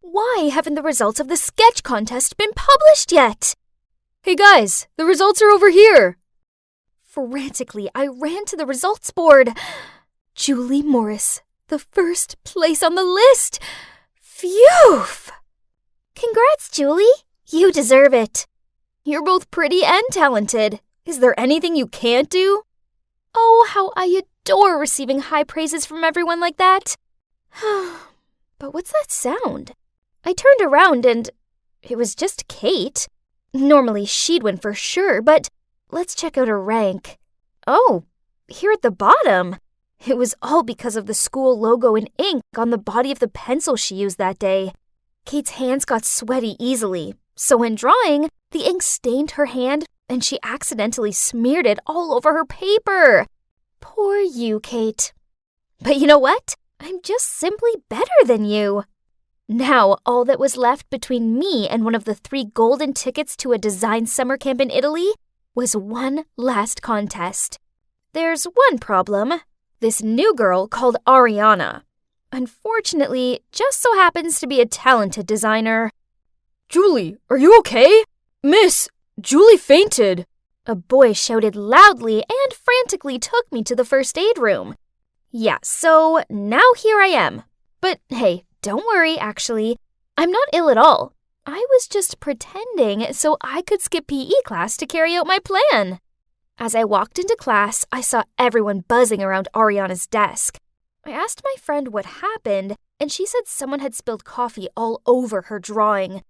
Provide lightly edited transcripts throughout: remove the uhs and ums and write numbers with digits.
Why haven't the results of the sketch contest been published yet? Hey guys, the results are over here. Frantically, I ran to the results board. Julie Morris, the first place on the list. Phew! Congrats, Julie. You deserve it. You're both pretty and talented. Is there anything you can't do? Oh, how I adore receiving high praises from everyone like that. But what's that sound? I turned around and it was just Kate. Normally she'd win for sure, but let's check out her rank. Oh, here at the bottom. It was all because of the school logo in ink on the body of the pencil she used that day. Kate's hands got sweaty easily, so when drawing, the ink stained her hand and she accidentally smeared it all over her paper. Poor you, Kate. But you know what? I'm just simply better than you. Now, all that was left between me and one of the 3 golden tickets to a design summer camp in Italy was one last contest. There's one problem. This new girl called Ariana. Unfortunately, just so happens to be a talented designer. Julie, are you okay? Miss, Julie fainted. A boy shouted loudly and frantically took me to the first aid room. Yeah, so now here I am. But hey, don't worry, actually. I'm not ill at all. I was just pretending so I could skip PE class to carry out my plan. As I walked into class, I saw everyone buzzing around Ariana's desk. I asked my friend what happened, and she said someone had spilled coffee all over her drawing.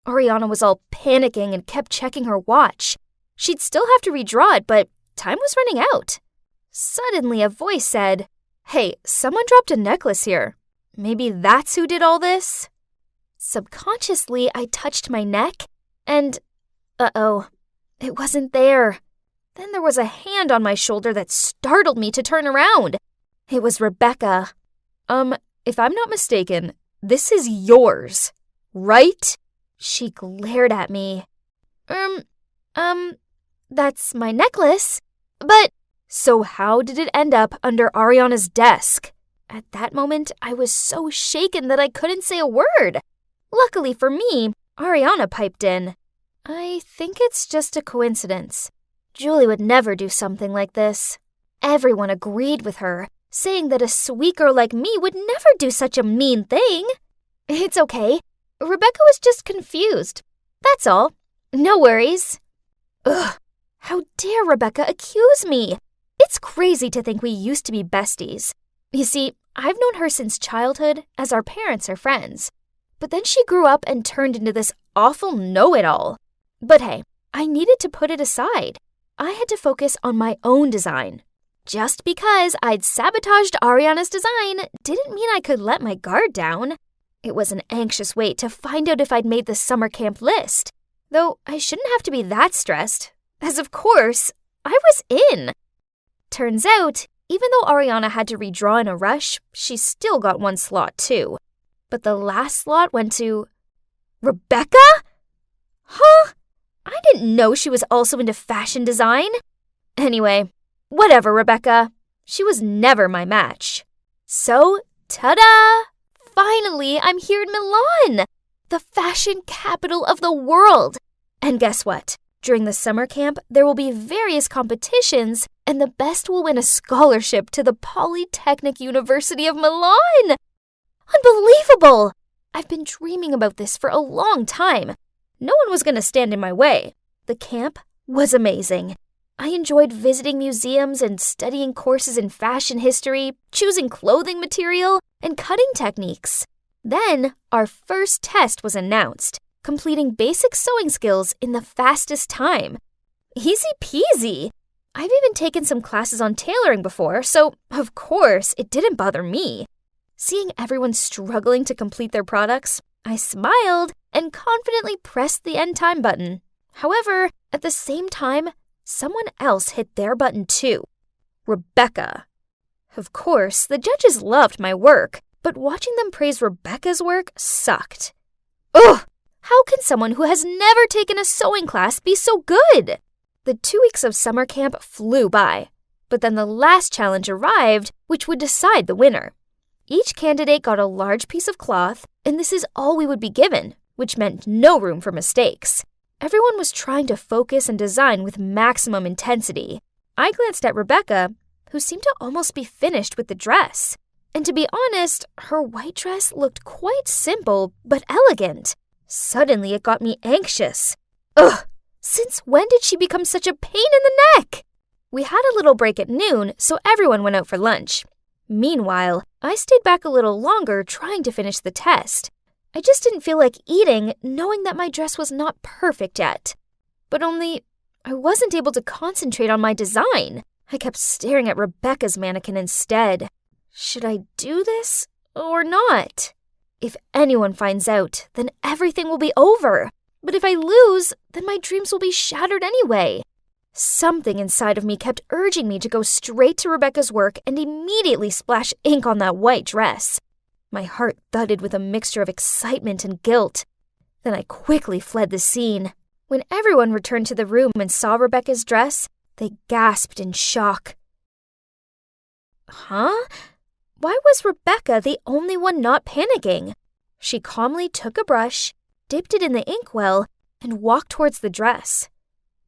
Ariana was all panicking and kept checking her watch. She'd still have to redraw it, but time was running out. Suddenly, a voice said, "Hey, someone dropped a necklace here. Maybe that's who did all this?" Subconsciously, I touched my neck, and uh-oh, it wasn't there. Then there was a hand on my shoulder that startled me to turn around. It was Rebecca. If I'm not mistaken, this is yours, right? She glared at me. That's my necklace, but... So how did it end up under Ariana's desk? At that moment, I was so shaken that I couldn't say a word. Luckily for me, Ariana piped in. I think it's just a coincidence. Julie would never do something like this. Everyone agreed with her, saying that a sweet girl like me would never do such a mean thing. It's okay. Rebecca was just confused. That's all. No worries. Ugh, how dare Rebecca accuse me? It's crazy to think we used to be besties. You see, I've known her since childhood, as our parents are friends. But then she grew up and turned into this awful know-it-all. But hey, I needed to put it aside. I had to focus on my own design. Just because I'd sabotaged Ariana's design didn't mean I could let my guard down. It was an anxious wait to find out if I'd made the summer camp list. Though I shouldn't have to be that stressed, as of course, I was in. Turns out, even though Ariana had to redraw in a rush, she still got one slot too. But the last slot went to... Rebecca? Huh? I didn't know she was also into fashion design. Anyway, whatever, Rebecca. She was never my match. So, ta-da! Finally, I'm here in Milan, the fashion capital of the world. And guess what? During the summer camp, there will be various competitions, and the best will win a scholarship to the Polytechnic University of Milan. Unbelievable! I've been dreaming about this for a long time. No one was going to stand in my way. The camp was amazing. I enjoyed visiting museums and studying courses in fashion history, choosing clothing material, and cutting techniques. Then, our first test was announced, completing basic sewing skills in the fastest time. Easy peasy! I've even taken some classes on tailoring before, so of course it didn't bother me. Seeing everyone struggling to complete their products, I smiled and confidently pressed the end time button. However, at the same time, someone else hit their button too. Rebecca. Of course, the judges loved my work, but watching them praise Rebecca's work sucked. Ugh! How can someone who has never taken a sewing class be so good? The 2 weeks of summer camp flew by, but then the last challenge arrived, which would decide the winner. Each candidate got a large piece of cloth, and this is all we would be given, which meant no room for mistakes. Everyone was trying to focus and design with maximum intensity. I glanced at Rebecca, who seemed to almost be finished with the dress. And to be honest, her white dress looked quite simple but elegant. Suddenly, it got me anxious. Ugh! Since when did she become such a pain in the neck? We had a little break at noon, so everyone went out for lunch. Meanwhile, I stayed back a little longer trying to finish the test. I just didn't feel like eating, knowing that my dress was not perfect yet. But only, I wasn't able to concentrate on my design. I kept staring at Rebecca's mannequin instead. Should I do this or not? If anyone finds out, then everything will be over. But if I lose, then my dreams will be shattered anyway. Something inside of me kept urging me to go straight to Rebecca's work and immediately splash ink on that white dress. My heart thudded with a mixture of excitement and guilt. Then I quickly fled the scene. When everyone returned to the room and saw Rebecca's dress, they gasped in shock. Huh? Why was Rebecca the only one not panicking? She calmly took a brush, dipped it in the inkwell, and walked towards the dress.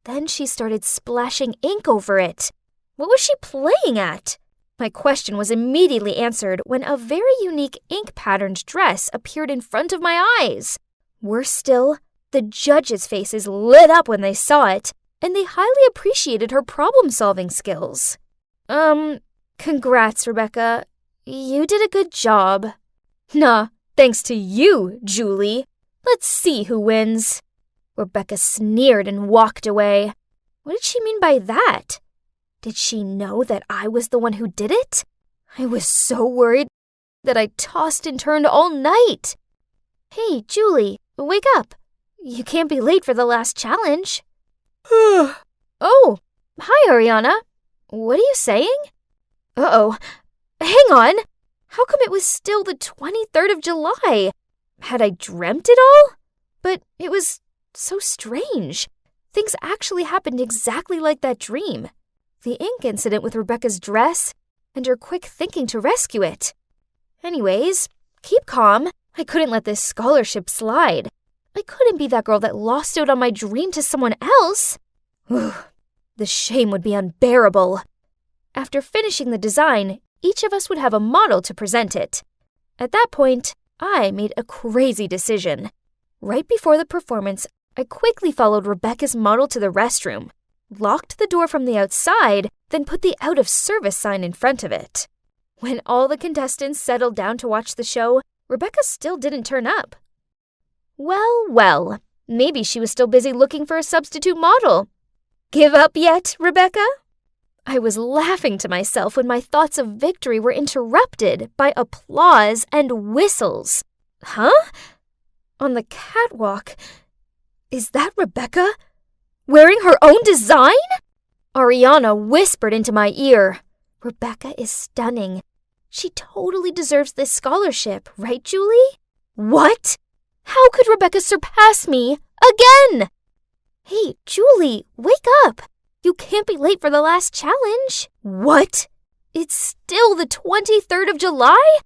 Then she started splashing ink over it. What was she playing at? My question was immediately answered when a very unique ink-patterned dress appeared in front of my eyes. Worse still, the judges' faces lit up when they saw it, and they highly appreciated her problem-solving skills. Congrats, Rebecca. You did a good job. Nah, thanks to you, Julie. Let's see who wins. Rebecca sneered and walked away. What did she mean by that? Did she know that I was the one who did it? I was so worried that I tossed and turned all night. Hey, Julie, wake up. You can't be late for the last challenge. Oh, hi, Ariana. What are you saying? Uh-oh. Hang on. How come it was still the 23rd of July? Had I dreamt it all? But it was so strange. Things actually happened exactly like that dream. The ink incident with Rebecca's dress, and her quick thinking to rescue it. Anyways, keep calm. I couldn't let this scholarship slide. I couldn't be that girl that lost out on my dream to someone else. The shame would be unbearable. After finishing the design, each of us would have a model to present it. At that point, I made a crazy decision. Right before the performance, I quickly followed Rebecca's model to the restroom, locked the door from the outside, then put the out of service sign in front of it. When all the contestants settled down to watch the show, Rebecca still didn't turn up. Well, maybe she was still busy looking for a substitute model. Give up yet, Rebecca? I was laughing to myself when my thoughts of victory were interrupted by applause and whistles. Huh? On the catwalk. Is that Rebecca? Wearing her own design? Ariana whispered into my ear. Rebecca is stunning. She totally deserves this scholarship, right, Julie? What? How could Rebecca surpass me again? Hey, Julie, wake up. You can't be late for the last challenge. What? It's still the 23rd of July?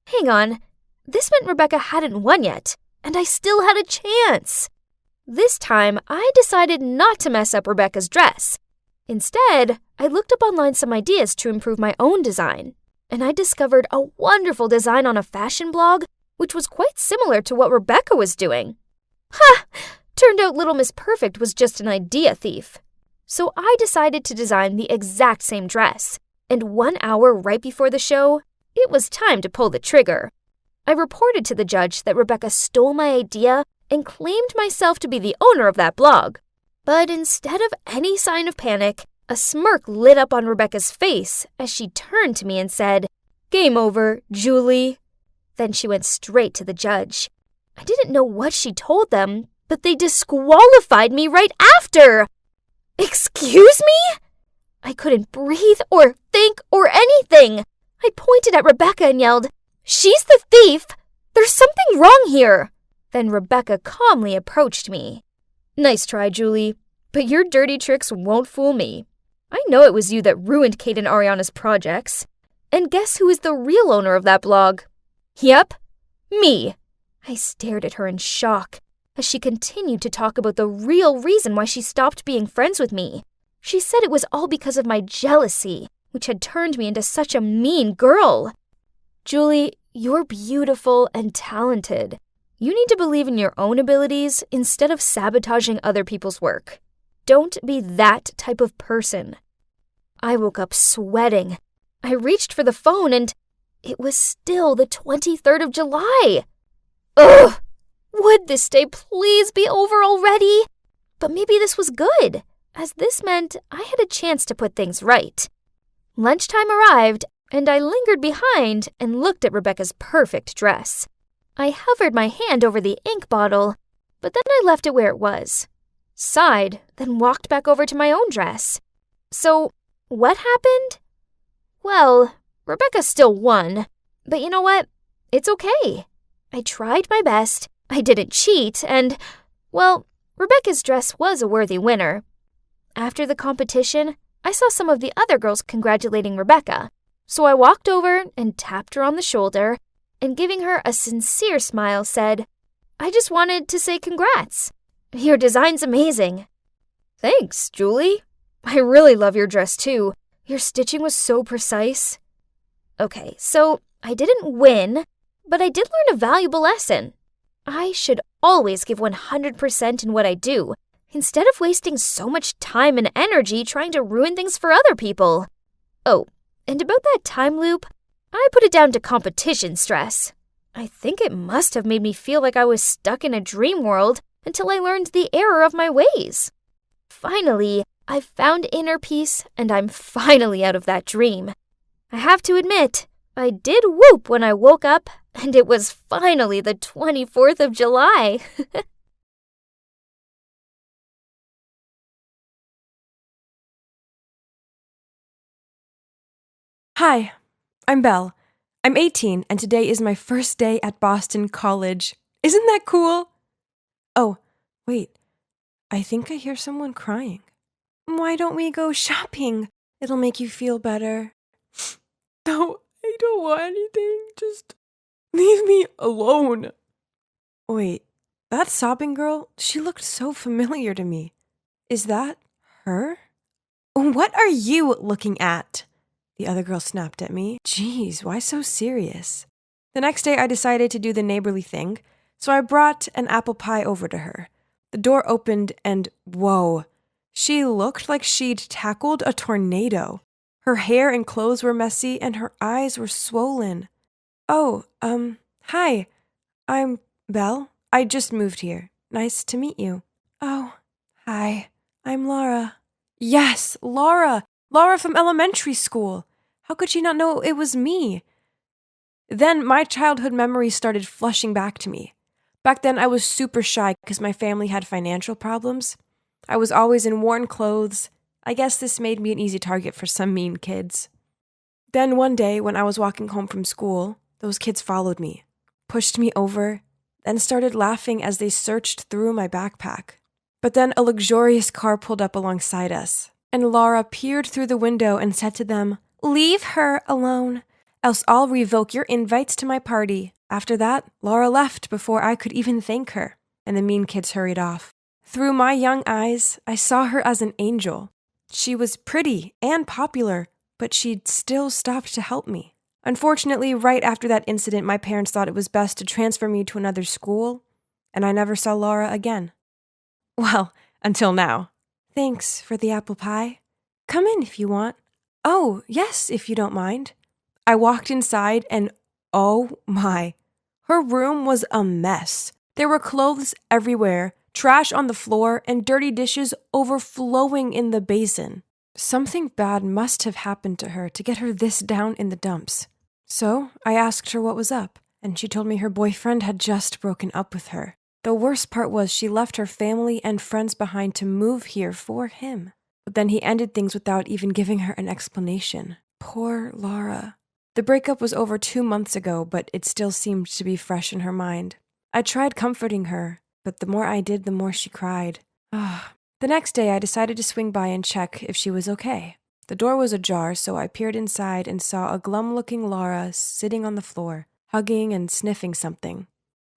Hang on. This meant Rebecca hadn't won yet, and I still had a chance. This time, I decided not to mess up Rebecca's dress. Instead, I looked up online some ideas to improve my own design, and I discovered a wonderful design on a fashion blog, which was quite similar to what Rebecca was doing. Ha! Turned out Little Miss Perfect was just an idea thief. So I decided to design the exact same dress, and 1 hour right before the show, it was time to pull the trigger. I reported to the judge that Rebecca stole my idea and claimed myself to be the owner of that blog. But instead of any sign of panic, a smirk lit up on Rebecca's face as she turned to me and said, "Game over, Julie." Then she went straight to the judge. I didn't know what she told them, but they disqualified me right after. Excuse me? I couldn't breathe or think or anything. I pointed at Rebecca and yelled, "She's the thief! There's something wrong here!" Then Rebecca calmly approached me. "Nice try, Julie, but your dirty tricks won't fool me. I know it was you that ruined Kate and Ariana's projects. And guess who is the real owner of that blog? Yep, me. I stared at her in shock as she continued to talk about the real reason why she stopped being friends with me. She said it was all because of my jealousy, which had turned me into such a mean girl. Julie, you're beautiful and talented. You need to believe in your own abilities instead of sabotaging other people's work. Don't be that type of person. I woke up sweating. I reached for the phone and it was still the 23rd of July. Ugh! Would this day please be over already? But maybe this was good, as this meant I had a chance to put things right. Lunchtime arrived, and I lingered behind and looked at Rebecca's perfect dress. I hovered my hand over the ink bottle, but then I left it where it was. Sighed, then walked back over to my own dress. So, what happened? Well, Rebecca still won, but you know what? It's okay. I tried my best, I didn't cheat, and, well, Rebecca's dress was a worthy winner. After the competition, I saw some of the other girls congratulating Rebecca, so I walked over and tapped her on the shoulder, and giving her a sincere smile said, I just wanted to say congrats. Your design's amazing. Thanks, Julie. I really love your dress too. Your stitching was so precise. Okay, so I didn't win, but I did learn a valuable lesson. I should always give 100% in what I do, instead of wasting so much time and energy trying to ruin things for other people. Oh, and about that time loop, I put it down to competition stress. I think it must have made me feel like I was stuck in a dream world until I learned the error of my ways. Finally, I've found inner peace, and I'm finally out of that dream. I have to admit, I did whoop when I woke up, and it was finally the 24th of July. Hi, I'm Belle. I'm 18, and today is my first day at Boston College. Isn't that cool? Oh, wait. I think I hear someone crying. Why don't we go shopping? It'll make you feel better. No, I don't want anything. Just leave me alone. Wait, that sobbing girl, she looked so familiar to me. Is that her? What are you looking at? The other girl snapped at me. Geez, why so serious? The next day I decided to do the neighborly thing, so I brought an apple pie over to her. The door opened and whoa, she looked like she'd tackled a tornado. Her hair and clothes were messy and her eyes were swollen. Oh, hi, I'm Belle. I just moved here. Nice to meet you. Oh, hi, I'm Laura. Yes, Laura! Laura from elementary school. How could she not know it was me? Then my childhood memories started flushing back to me. Back then I was super shy because my family had financial problems. I was always in worn clothes. I guess this made me an easy target for some mean kids. Then one day when I was walking home from school, those kids followed me, pushed me over, then started laughing as they searched through my backpack. But then a luxurious car pulled up alongside us, and Laura peered through the window and said to them, "Leave her alone, else I'll revoke your invites to my party." After that, Laura left before I could even thank her, and the mean kids hurried off. Through my young eyes, I saw her as an angel. She was pretty and popular, but she'd still stopped to help me. Unfortunately, right after that incident, my parents thought it was best to transfer me to another school, and I never saw Laura again. Well, until now. Thanks for the apple pie. Come in if you want. Oh, yes, if you don't mind. I walked inside and oh my. Her room was a mess. There were clothes everywhere, trash on the floor, and dirty dishes overflowing in the basin. Something bad must have happened to her to get her this down in the dumps. So I asked her what was up, and she told me her boyfriend had just broken up with her. The worst part was she left her family and friends behind to move here for him. But then he ended things without even giving her an explanation. Poor Laura. The breakup was over 2 months ago, but it still seemed to be fresh in her mind. I tried comforting her, but the more I did, the more she cried. The next day, I decided to swing by and check if she was okay. The door was ajar, so I peered inside and saw a glum-looking Laura sitting on the floor, hugging and sniffing something.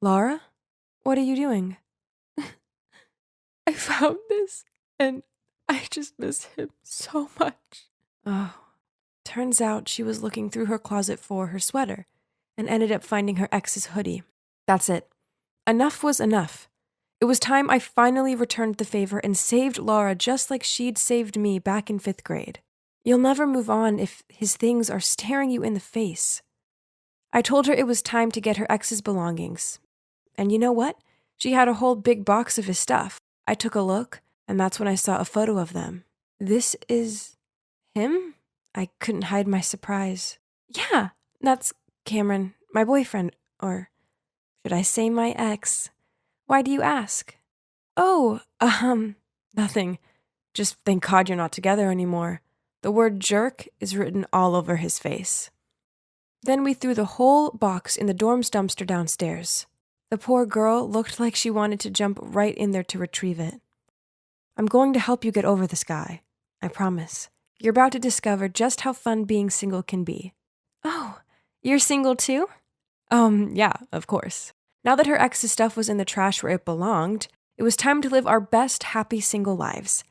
Laura? What are you doing? I found this, and I just miss him so much. Oh, turns out she was looking through her closet for her sweater and ended up finding her ex's hoodie. That's it. Enough was enough. It was time I finally returned the favor and saved Laura just like she'd saved me back in 5th grade. You'll never move on if his things are staring you in the face. I told her it was time to get her ex's belongings. And you know what? She had a whole big box of his stuff. I took a look, and that's when I saw a photo of them. This is him? I couldn't hide my surprise. Yeah, that's Cameron, my boyfriend, or should I say my ex? Why do you ask? Oh, nothing. Just thank God you're not together anymore. The word jerk is written all over his face. Then we threw the whole box in the dorm's dumpster downstairs. The poor girl looked like she wanted to jump right in there to retrieve it. I'm going to help you get over this guy. I promise. You're about to discover just how fun being single can be. Oh, you're single too? Yeah, of course. Now that her ex's stuff was in the trash where it belonged, it was time to live our best happy single lives.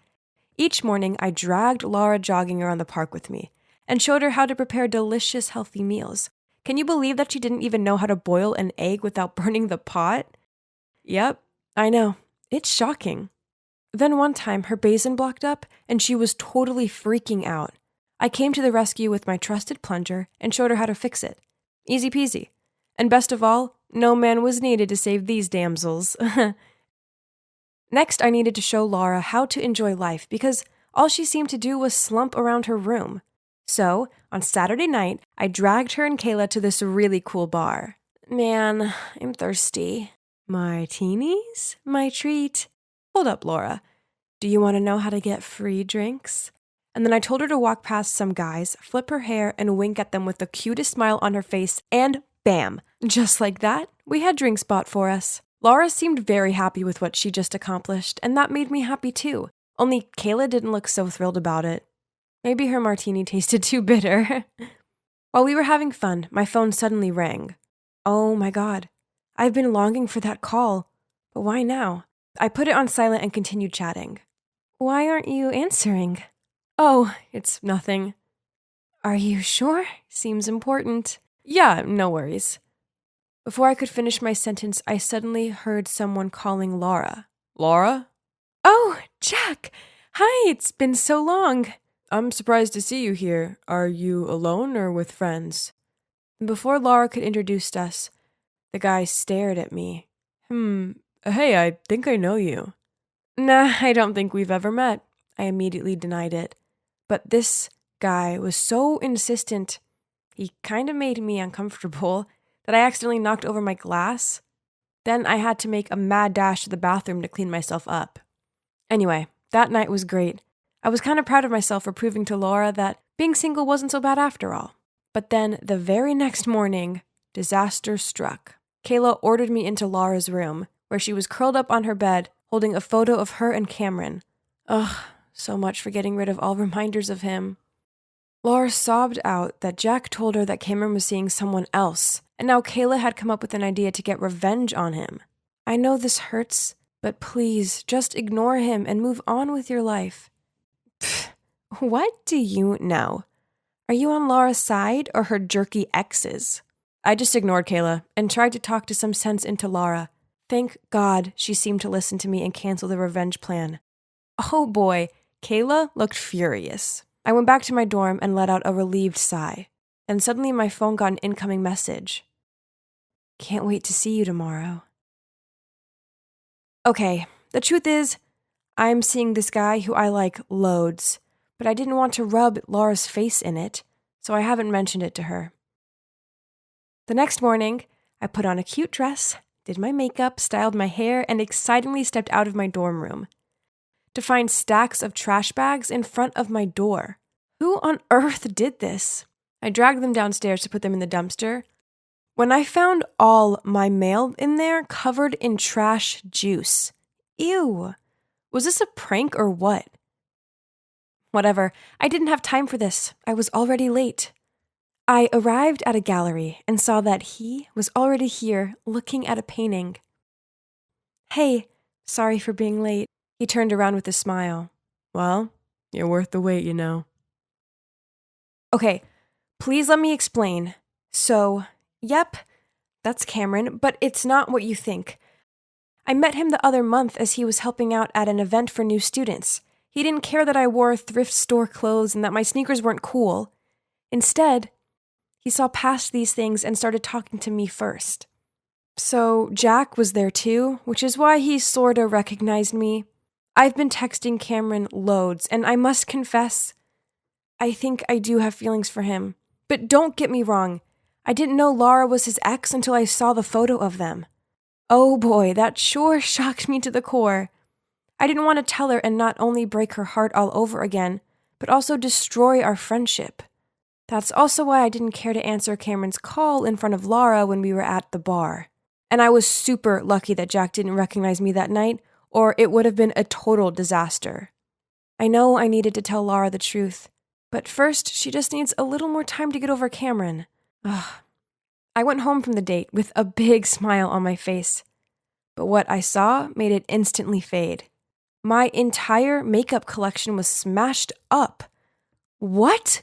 Each morning, I dragged Laura jogging around the park with me and showed her how to prepare delicious, healthy meals. Can you believe that she didn't even know how to boil an egg without burning the pot? Yep, I know. It's shocking. Then one time, her basin blocked up, and she was totally freaking out. I came to the rescue with my trusted plunger and showed her how to fix it. Easy peasy. And best of all, no man was needed to save these damsels. Next, I needed to show Laura how to enjoy life because all she seemed to do was slump around her room. So, on Saturday night, I dragged her and Kayla to this really cool bar. Man, I'm thirsty. Martinis? My treat. Hold up, Laura. Do you want to know how to get free drinks? And then I told her to walk past some guys, flip her hair, and wink at them with the cutest smile on her face, and bam! Just like that, we had drinks bought for us. Laura seemed very happy with what she just accomplished, and that made me happy too. Only Kayla didn't look so thrilled about it. Maybe her martini tasted too bitter. While we were having fun, my phone suddenly rang. Oh my God. I've been longing for that call. But why now? I put it on silent and continued chatting. Why aren't you answering? Oh, it's nothing. Are you sure? Seems important. Yeah, no worries. Before I could finish my sentence, I suddenly heard someone calling Laura. Laura? Oh, Jack! Hi, it's been so long. I'm surprised to see you here. Are you alone or with friends? Before Laura could introduce us, the guy stared at me. Hey, I think I know you. Nah, I don't think we've ever met. I immediately denied it. But this guy was so insistent, he kind of made me uncomfortable, that I accidentally knocked over my glass. Then I had to make a mad dash to the bathroom to clean myself up. Anyway, that night was great. I was kind of proud of myself for proving to Laura that being single wasn't so bad after all. But then, the very next morning, disaster struck. Kayla ordered me into Laura's room, where she was curled up on her bed, holding a photo of her and Cameron. Ugh, so much for getting rid of all reminders of him. Laura sobbed out that Jack told her that Cameron was seeing someone else, and now Kayla had come up with an idea to get revenge on him. I know this hurts, but please, just ignore him and move on with your life. Pfft, what do you know? Are you on Laura's side or her jerky ex's? I just ignored Kayla and tried to talk to some sense into Laura. Thank God she seemed to listen to me and cancel the revenge plan. Oh boy, Kayla looked furious. I went back to my dorm and let out a relieved sigh. And suddenly my phone got an incoming message. Can't wait to see you tomorrow. Okay, the truth is, I'm seeing this guy who I like loads, but I didn't want to rub Laura's face in it, so I haven't mentioned it to her. The next morning, I put on a cute dress, did my makeup, styled my hair, and excitedly stepped out of my dorm room to find stacks of trash bags in front of my door. Who on earth did this? I dragged them downstairs to put them in the dumpster, when I found all my mail in there covered in trash juice. Ew. Was this a prank or what? Whatever, I didn't have time for this. I was already late. I arrived at a gallery and saw that he was already here looking at a painting. Hey, sorry for being late. He turned around with a smile. Well, you're worth the wait, you know. Okay, please let me explain. So, yep, that's Cameron, but it's not what you think. I met him the other month as he was helping out at an event for new students. He didn't care that I wore thrift store clothes and that my sneakers weren't cool. Instead, he saw past these things and started talking to me first. So Jack was there too, which is why he sorta recognized me. I've been texting Cameron loads, and I must confess, I think I do have feelings for him. But don't get me wrong, I didn't know Laura was his ex until I saw the photo of them. Oh boy, that sure shocked me to the core. I didn't want to tell her and not only break her heart all over again, but also destroy our friendship. That's also why I didn't care to answer Cameron's call in front of Laura when we were at the bar. And I was super lucky that Jack didn't recognize me that night, or it would have been a total disaster. I know I needed to tell Laura the truth, but first she just needs a little more time to get over Cameron. Ugh. I went home from the date with a big smile on my face, but what I saw made it instantly fade. My entire makeup collection was smashed up. What?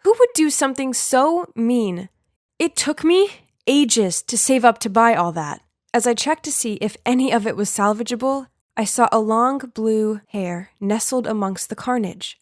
Who would do something so mean? It took me ages to save up to buy all that. As I checked to see if any of it was salvageable, I saw a long blue hair nestled amongst the carnage.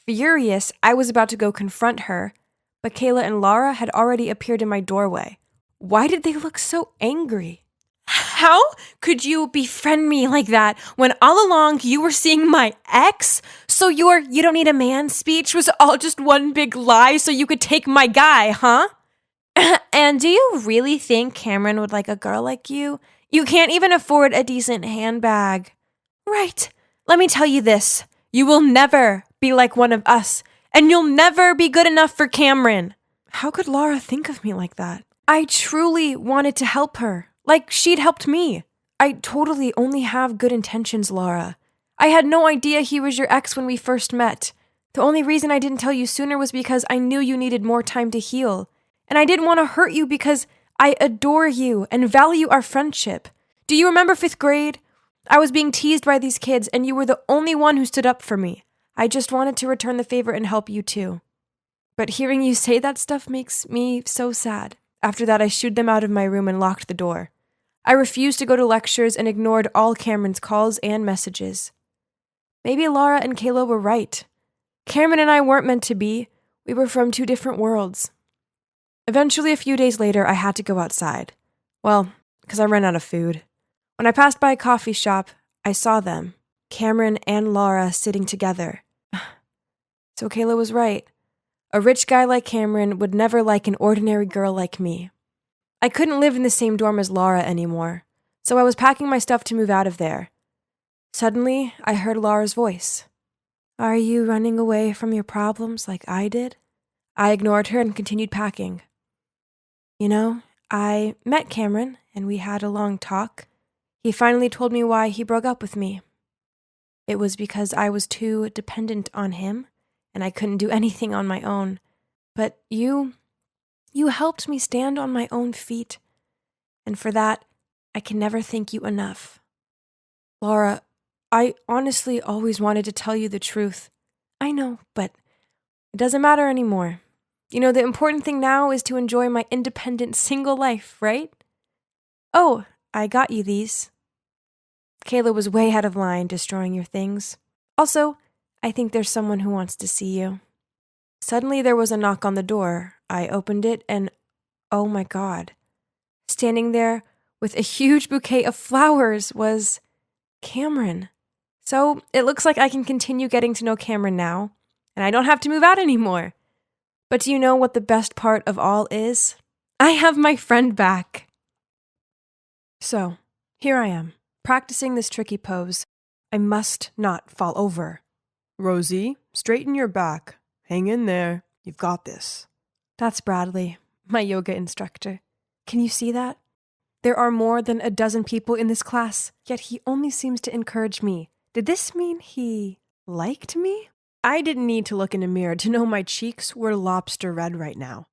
Furious, I was about to go confront her, but Kayla and Laura had already appeared in my doorway. Why did they look so angry? How could you befriend me like that when all along you were seeing my ex? So your "you don't need a man" speech was all just one big lie so you could take my guy, huh? And do you really think Cameron would like a girl like you? You can't even afford a decent handbag. Right. Let me tell you this. You will never be like one of us, and you'll never be good enough for Cameron. How could Laura think of me like that? I truly wanted to help her, like she'd helped me. I totally only have good intentions, Laura. I had no idea he was your ex when we first met. The only reason I didn't tell you sooner was because I knew you needed more time to heal. And I didn't want to hurt you because I adore you and value our friendship. Do you remember 5th grade? I was being teased by these kids and you were the only one who stood up for me. I just wanted to return the favor and help you too. But hearing you say that stuff makes me so sad. After that, I shooed them out of my room and locked the door. I refused to go to lectures and ignored all Cameron's calls and messages. Maybe Laura and Kayla were right. Cameron and I weren't meant to be. We were from 2 different worlds. Eventually, a few days later, I had to go outside. Well, because I ran out of food. When I passed by a coffee shop, I saw them, Cameron and Laura, sitting together. So Kayla was right. A rich guy like Cameron would never like an ordinary girl like me. I couldn't live in the same dorm as Laura anymore, so I was packing my stuff to move out of there. Suddenly, I heard Laura's voice. Are you running away from your problems like I did? I ignored her and continued packing. You know, I met Cameron and we had a long talk. He finally told me why he broke up with me. It was because I was too dependent on him and I couldn't do anything on my own. But you helped me stand on my own feet. And for that, I can never thank you enough. Laura, I honestly always wanted to tell you the truth. I know, but it doesn't matter anymore. You know, the important thing now is to enjoy my independent single life, right? Oh, I got you these. Kayla was way out of line, destroying your things. Also, I think there's someone who wants to see you. Suddenly there was a knock on the door. I opened it and, oh my God. Standing there with a huge bouquet of flowers was Cameron. So it looks like I can continue getting to know Cameron now, and I don't have to move out anymore. But do you know what the best part of all is? I have my friend back. So, here I am, practicing this tricky pose. I must not fall over. Rosie, straighten your back. Hang in there. You've got this. That's Bradley, my yoga instructor. Can you see that? There are more than a dozen people in this class, yet he only seems to encourage me. Did this mean he liked me? I didn't need to look in a mirror to know my cheeks were lobster red right now.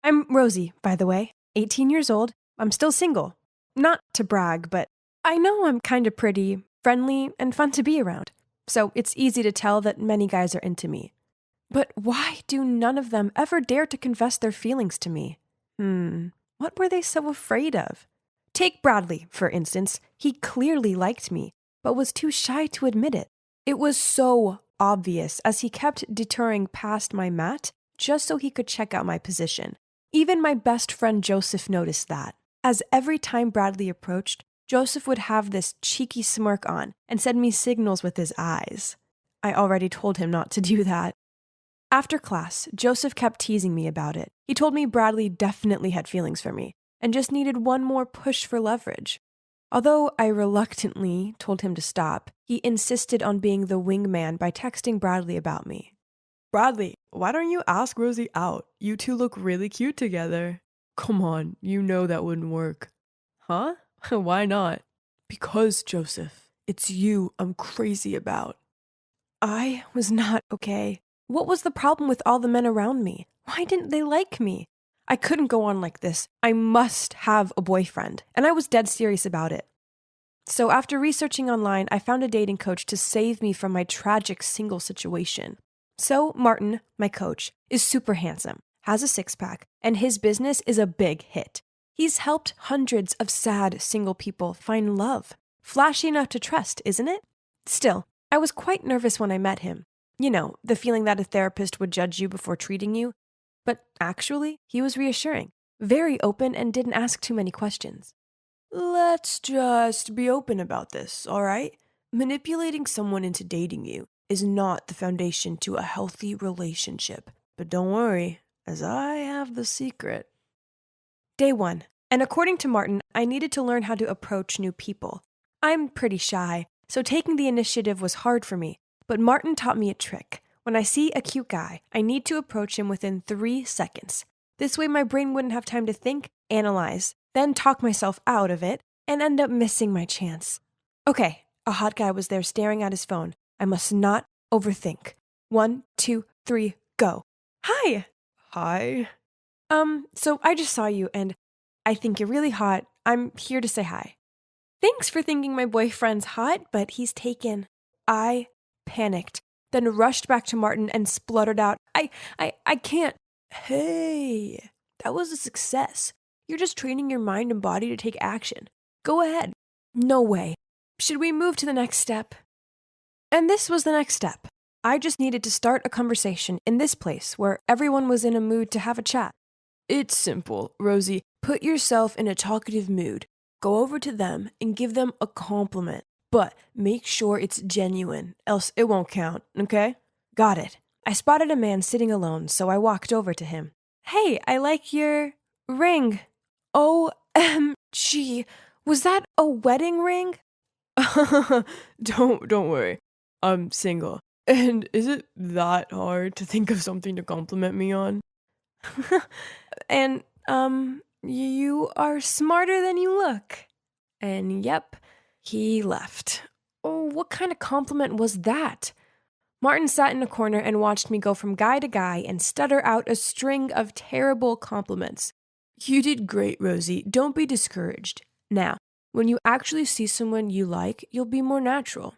I'm Rosie, by the way, 18 years old. I'm still single. Not to brag, but I know I'm kind of pretty, friendly, and fun to be around. So it's easy to tell that many guys are into me. But why do none of them ever dare to confess their feelings to me? What were they so afraid of? Take Bradley, for instance. He clearly liked me, but was too shy to admit it. It was so obvious as he kept deterring past my mat just so he could check out my position. Even my best friend Joseph noticed that. As every time Bradley approached, Joseph would have this cheeky smirk on and send me signals with his eyes. I already told him not to do that. After class, Joseph kept teasing me about it. He told me Bradley definitely had feelings for me and just needed one more push for leverage. Although I reluctantly told him to stop, he insisted on being the wingman by texting Bradley about me. Bradley, why don't you ask Rosie out? You two look really cute together. Come on, you know that wouldn't work. Huh? Why not? Because, Joseph, it's you I'm crazy about. I was not okay. What was the problem with all the men around me? Why didn't they like me? I couldn't go on like this. I must have a boyfriend, and I was dead serious about it. So after researching online, I found a dating coach to save me from my tragic single situation. So Martin, my coach, is super handsome, has a six-pack, and his business is a big hit. He's helped hundreds of sad single people find love. Flashy enough to trust, isn't it? Still, I was quite nervous when I met him. You know, the feeling that a therapist would judge you before treating you. But actually, he was reassuring, very open, and didn't ask too many questions. Let's just be open about this, all right? Manipulating someone into dating you is not the foundation to a healthy relationship. But don't worry, as I have the secret. Day 1, and according to Martin, I needed to learn how to approach new people. I'm pretty shy, so taking the initiative was hard for me, but Martin taught me a trick. When I see a cute guy, I need to approach him within 3 seconds. This way my brain wouldn't have time to think, analyze, then talk myself out of it, and end up missing my chance. Okay, a hot guy was there staring at his phone. I must not overthink. 1, 2, 3, go. Hi! Hi? So I just saw you, and I think you're really hot. I'm here to say hi. Thanks for thinking my boyfriend's hot, but he's taken. I panicked, then rushed back to Martin and spluttered out, I can't. Hey, that was a success. You're just training your mind and body to take action. Go ahead. No way. Should we move to the next step? And this was the next step. I just needed to start a conversation in this place where everyone was in a mood to have a chat. It's simple, Rosie. Put yourself in a talkative mood. Go over to them and give them a compliment. But make sure it's genuine, else it won't count, okay? Got it. I spotted a man sitting alone, so I walked over to him. Hey, I like your ring. OMG, was that a wedding ring? Don't worry. I'm single. And is it that hard to think of something to compliment me on? And, you are smarter than you look. And yep, he left. Oh, what kind of compliment was that? Martin sat in a corner and watched me go from guy to guy and stutter out a string of terrible compliments. You did great, Rosie. Don't be discouraged. Now, when you actually see someone you like, you'll be more natural.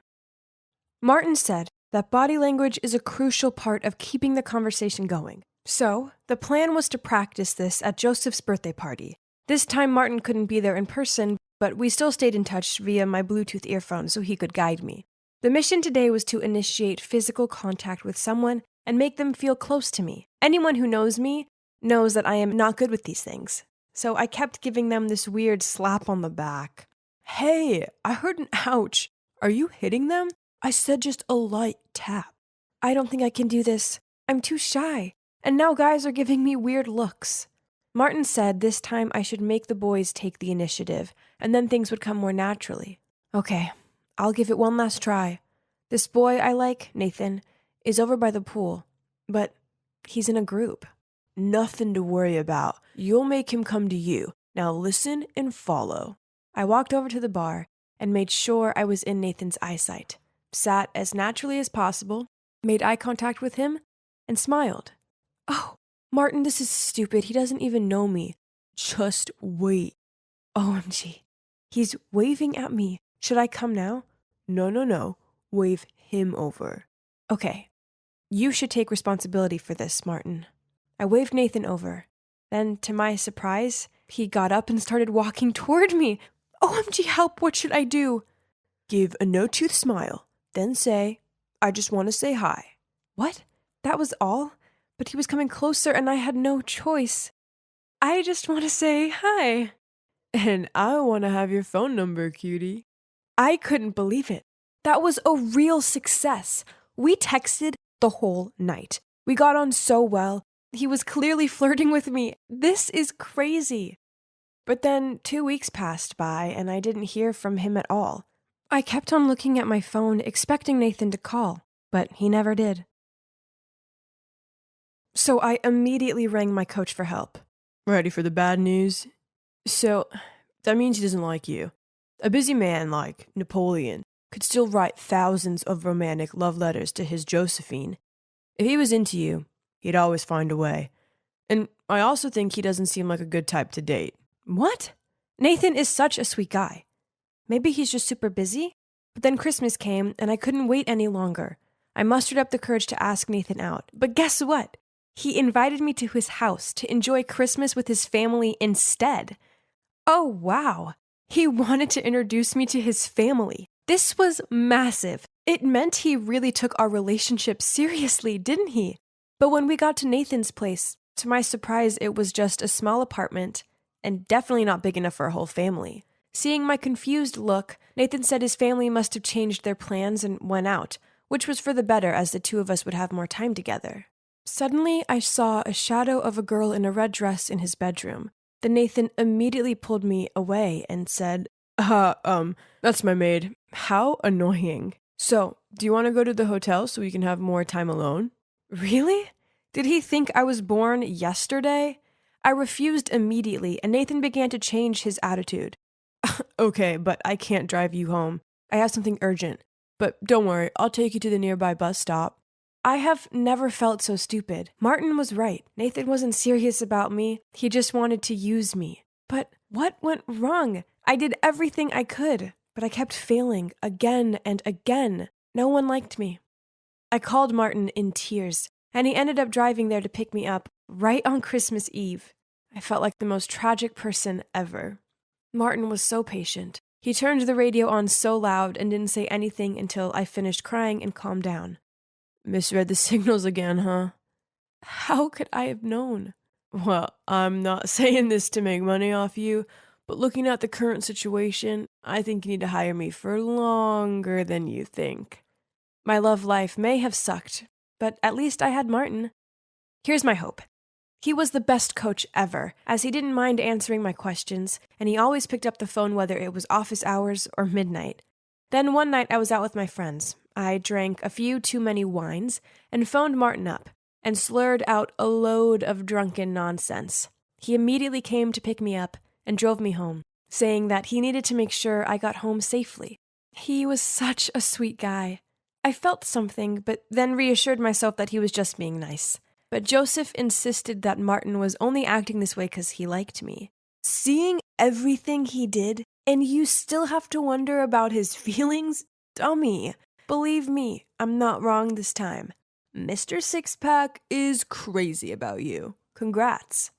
Martin said that body language is a crucial part of keeping the conversation going. So, the plan was to practice this at Joseph's birthday party. This time Martin couldn't be there in person, but we still stayed in touch via my Bluetooth earphones so he could guide me. The mission today was to initiate physical contact with someone and make them feel close to me. Anyone who knows me knows that I am not good with these things. So I kept giving them this weird slap on the back. Hey, I heard an ouch. Are you hitting them? I said just a light tap. I don't think I can do this. I'm too shy. And now guys are giving me weird looks. Martin said this time I should make the boys take the initiative, and then things would come more naturally. Okay, I'll give it one last try. This boy I like, Nathan, is over by the pool, but he's in a group. Nothing to worry about. You'll make him come to you. Now listen and follow. I walked over to the bar and made sure I was in Nathan's eyesight, sat as naturally as possible, made eye contact with him, and smiled. Oh, Martin, this is stupid. He doesn't even know me. Just wait. OMG. He's waving at me. Should I come now? No. Wave him over. Okay. You should take responsibility for this, Martin. I waved Nathan over. Then, to my surprise, he got up and started walking toward me. OMG, help, what should I do? Give a no-tooth smile. Then say, I just want to say hi. What? That was all? But he was coming closer and I had no choice. I just want to say hi. And I want to have your phone number, cutie. I couldn't believe it. That was a real success. We texted the whole night. We got on so well. He was clearly flirting with me. This is crazy. But then 2 weeks passed by and I didn't hear from him at all. I kept on looking at my phone, expecting Nathan to call, but he never did. So I immediately rang my coach for help. Ready for the bad news? So, that means he doesn't like you. A busy man like Napoleon could still write thousands of romantic love letters to his Josephine. If he was into you, he'd always find a way. And I also think he doesn't seem like a good type to date. What? Nathan is such a sweet guy. Maybe he's just super busy? But then Christmas came and I couldn't wait any longer. I mustered up the courage to ask Nathan out. But guess what? He invited me to his house to enjoy Christmas with his family instead. Oh, wow. He wanted to introduce me to his family. This was massive. It meant he really took our relationship seriously, didn't he? But when we got to Nathan's place, to my surprise, it was just a small apartment and definitely not big enough for a whole family. Seeing my confused look, Nathan said his family must have changed their plans and went out, which was for the better as the two of us would have more time together. Suddenly, I saw a shadow of a girl in a red dress in his bedroom. Then Nathan immediately pulled me away and said, that's my maid. How annoying. So, do you want to go to the hotel so we can have more time alone? Really? Did he think I was born yesterday? I refused immediately, and Nathan began to change his attitude. Okay, but I can't drive you home. I have something urgent. But don't worry, I'll take you to the nearby bus stop. I have never felt so stupid. Martin was right. Nathan wasn't serious about me. He just wanted to use me. But what went wrong? I did everything I could, but I kept failing again and again. No one liked me. I called Martin in tears, and he ended up driving there to pick me up right on Christmas Eve. I felt like the most tragic person ever. Martin was so patient. He turned the radio on so loud and didn't say anything until I finished crying and calmed down. Misread the signals again, huh? How could I have known? Well, I'm not saying this to make money off you, but looking at the current situation, I think you need to hire me for longer than you think. My love life may have sucked, but at least I had Martin. Here's my hope. He was the best coach ever, as he didn't mind answering my questions, and he always picked up the phone whether it was office hours or midnight. Then one night I was out with my friends. I drank a few too many wines and phoned Martin up and slurred out a load of drunken nonsense. He immediately came to pick me up and drove me home, saying that he needed to make sure I got home safely. He was such a sweet guy. I felt something, but then reassured myself that he was just being nice. But Joseph insisted that Martin was only acting this way because he liked me. Seeing everything he did, and you still have to wonder about his feelings? Dummy. Believe me, I'm not wrong this time. Mr. Sixpack is crazy about you. Congrats.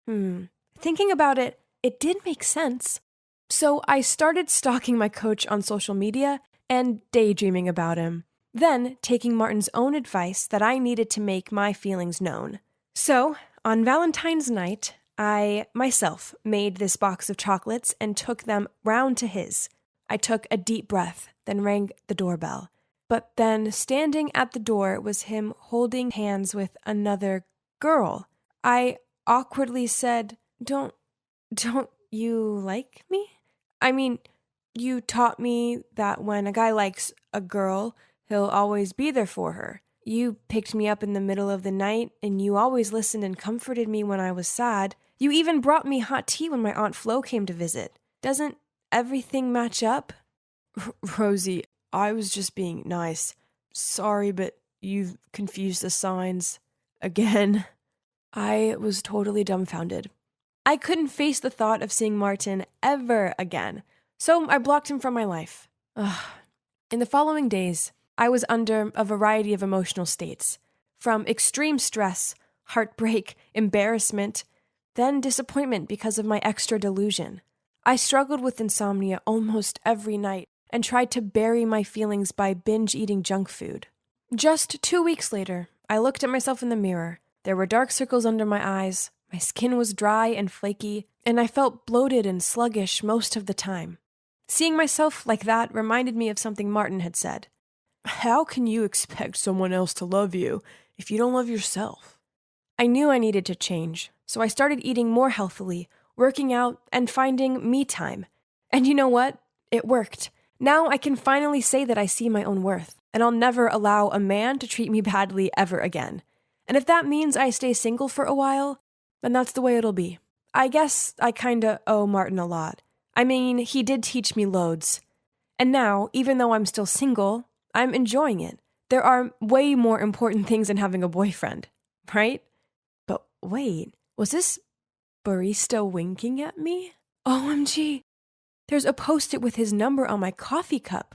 Thinking about it, it did make sense. So I started stalking my coach on social media and daydreaming about him. Then taking Martin's own advice that I needed to make my feelings known. So, on Valentine's night, I myself made this box of chocolates and took them round to his. I took a deep breath, then rang the doorbell. But then, standing at the door was him holding hands with another girl. I awkwardly said, Don't you like me? I mean, you taught me that when a guy likes a girl, he'll always be there for her. You picked me up in the middle of the night, and you always listened and comforted me when I was sad. You even brought me hot tea when my Aunt Flo came to visit. Doesn't everything match up? Rosie, I was just being nice. Sorry, but You've confused the signs. Again. I was totally dumbfounded. I couldn't face the thought of seeing Martin ever again, so I blocked him from my life. Ugh. In the following days, I was under a variety of emotional states, from extreme stress, heartbreak, embarrassment, then disappointment because of my extra delusion. I struggled with insomnia almost every night and tried to bury my feelings by binge-eating junk food. Just 2 weeks later, I looked at myself in the mirror. There were dark circles under my eyes, my skin was dry and flaky, and I felt bloated and sluggish most of the time. Seeing myself like that reminded me of something Martin had said. How can you expect someone else to love you if you don't love yourself? I knew I needed to change, so I started eating more healthily, working out, and finding me time. And you know what? It worked. Now I can finally say that I see my own worth, and I'll never allow a man to treat me badly ever again. And if that means I stay single for a while, then that's the way it'll be. I guess I kinda owe Martin a lot. I mean, he did teach me loads. And now, even though I'm still single, I'm enjoying it. There are way more important things than having a boyfriend, right? But wait, was this barista winking at me? OMG, there's a post-it with his number on my coffee cup.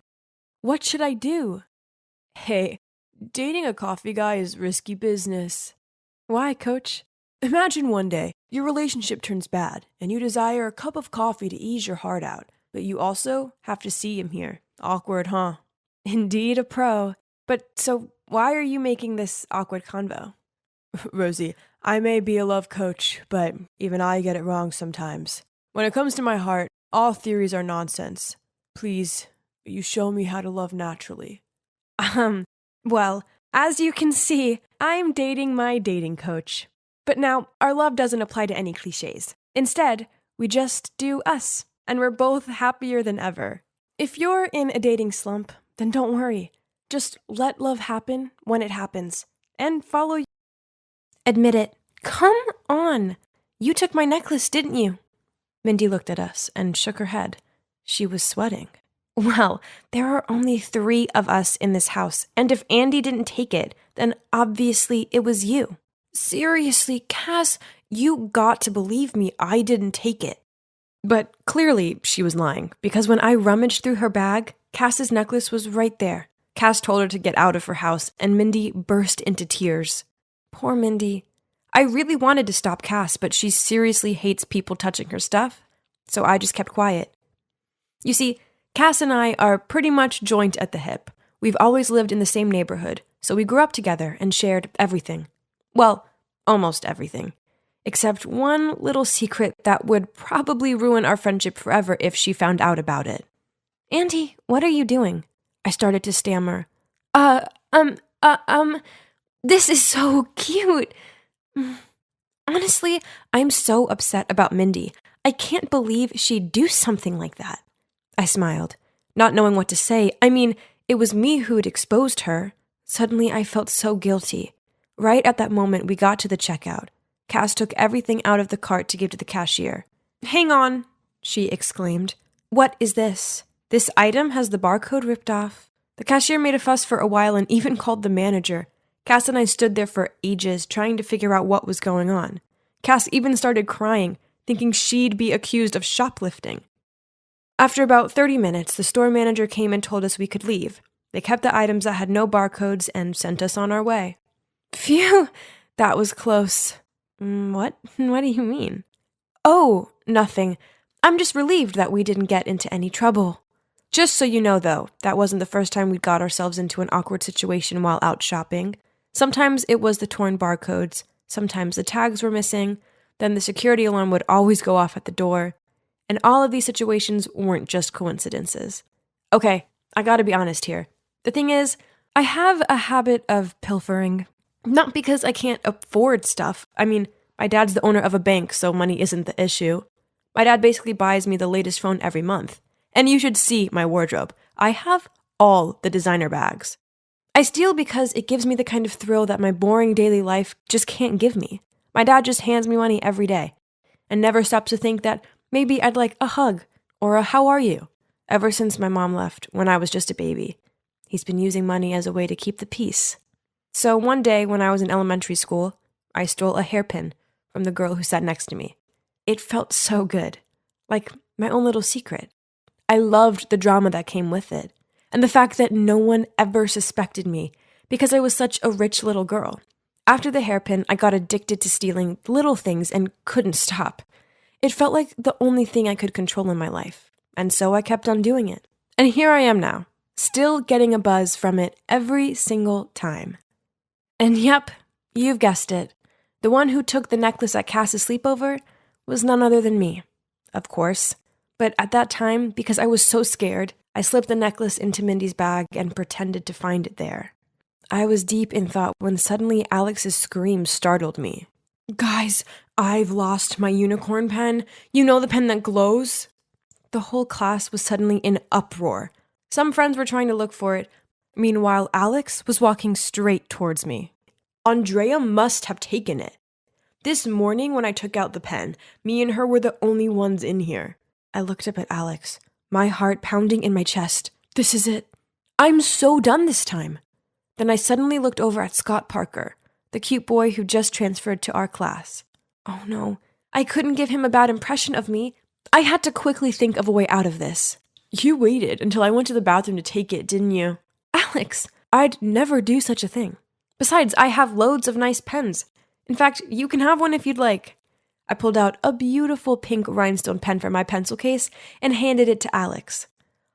What should I do? Hey, dating a coffee guy is risky business. Why, coach? Imagine one day your relationship turns bad and you desire a cup of coffee to ease your heart out, but you also have to see him here. Awkward, huh? Indeed a pro. But so why are you making this awkward convo? Rosie, I may be a love coach, but even I get it wrong sometimes. When it comes to my heart, all theories are nonsense. Please, you show me how to love naturally. Well, as you can see, I'm dating my dating coach. But now, our love doesn't apply to any cliches. Instead, we just do us, and we're both happier than ever. If you're in a dating slump, then don't worry. Just let love happen when it happens, and follow. Admit it. Come on. You took my necklace, didn't you? Mindy looked at us and shook her head. She was sweating. Well, there are only 3 of us in this house, and if Andy didn't take it, then obviously it was you. Seriously, Cass, you got to believe me, I didn't take it. But clearly she was lying, because when I rummaged through her bag, Cass's necklace was right there. Cass told her to get out of her house, and Mindy burst into tears. Poor Mindy. I really wanted to stop Cass, but she seriously hates people touching her stuff, so I just kept quiet. You see, Cass and I are pretty much joint at the hip. We've always lived in the same neighborhood, so we grew up together and shared everything. Well, almost everything. Except one little secret that would probably ruin our friendship forever if she found out about it. Auntie, what are you doing? I started to stammer. This is so cute. Honestly, I'm so upset about Mindy. I can't believe she'd do something like that. I smiled, not knowing what to say. I mean, it was me who'd exposed her. Suddenly, I felt so guilty. Right at that moment, we got to the checkout. Cass took everything out of the cart to give to the cashier. Hang on, she exclaimed. What is this? This item has the barcode ripped off. The cashier made a fuss for a while and even called the manager. Cass and I stood there for ages, trying to figure out what was going on. Cass even started crying, thinking she'd be accused of shoplifting. After about 30 minutes, the store manager came and told us we could leave. They kept the items that had no barcodes and sent us on our way. Phew, that was close. What? What do you mean? Oh, nothing. I'm just relieved that we didn't get into any trouble. Just so you know, though, that wasn't the first time we got ourselves into an awkward situation while out shopping. Sometimes it was the torn barcodes, sometimes the tags were missing, then the security alarm would always go off at the door. And all of these situations weren't just coincidences. Okay, I gotta be honest here. The thing is, I have a habit of pilfering. Not because I can't afford stuff. I mean, my dad's the owner of a bank, so money isn't the issue. My dad basically buys me the latest phone every month. And you should see my wardrobe. I have all the designer bags. I steal because it gives me the kind of thrill that my boring daily life just can't give me. My dad just hands me money every day and never stops to think that maybe I'd like a hug or a how are you ever since my mom left when I was just a baby. He's been using money as a way to keep the peace. So one day when I was in elementary school, I stole a hairpin from the girl who sat next to me. It felt so good, like my own little secret. I loved the drama that came with it, and the fact that no one ever suspected me because I was such a rich little girl. After the hairpin, I got addicted to stealing little things and couldn't stop. It felt like the only thing I could control in my life, and so I kept on doing it. And here I am now, still getting a buzz from it every single time. And yep, you've guessed it. The one who took the necklace at Cass's sleepover was none other than me, of course. But at that time, because I was so scared, I slipped the necklace into Mindy's bag and pretended to find it there. I was deep in thought when suddenly Alex's scream startled me. "Guys, I've lost my unicorn pen. You know, the pen that glows?" The whole class was suddenly in uproar. Some friends were trying to look for it. Meanwhile, Alex was walking straight towards me. Andrea must have taken it. This morning when I took out the pen, me and her were the only ones in here. I looked up at Alex, my heart pounding in my chest. This is it. I'm so done this time. Then I suddenly looked over at Scott Parker, the cute boy who just transferred to our class. Oh no, I couldn't give him a bad impression of me. I had to quickly think of a way out of this. You waited until I went to the bathroom to take it, didn't you? Alex, I'd never do such a thing. Besides, I have loads of nice pens. In fact, you can have one if you'd like. I pulled out a beautiful pink rhinestone pen from my pencil case and handed it to Alex.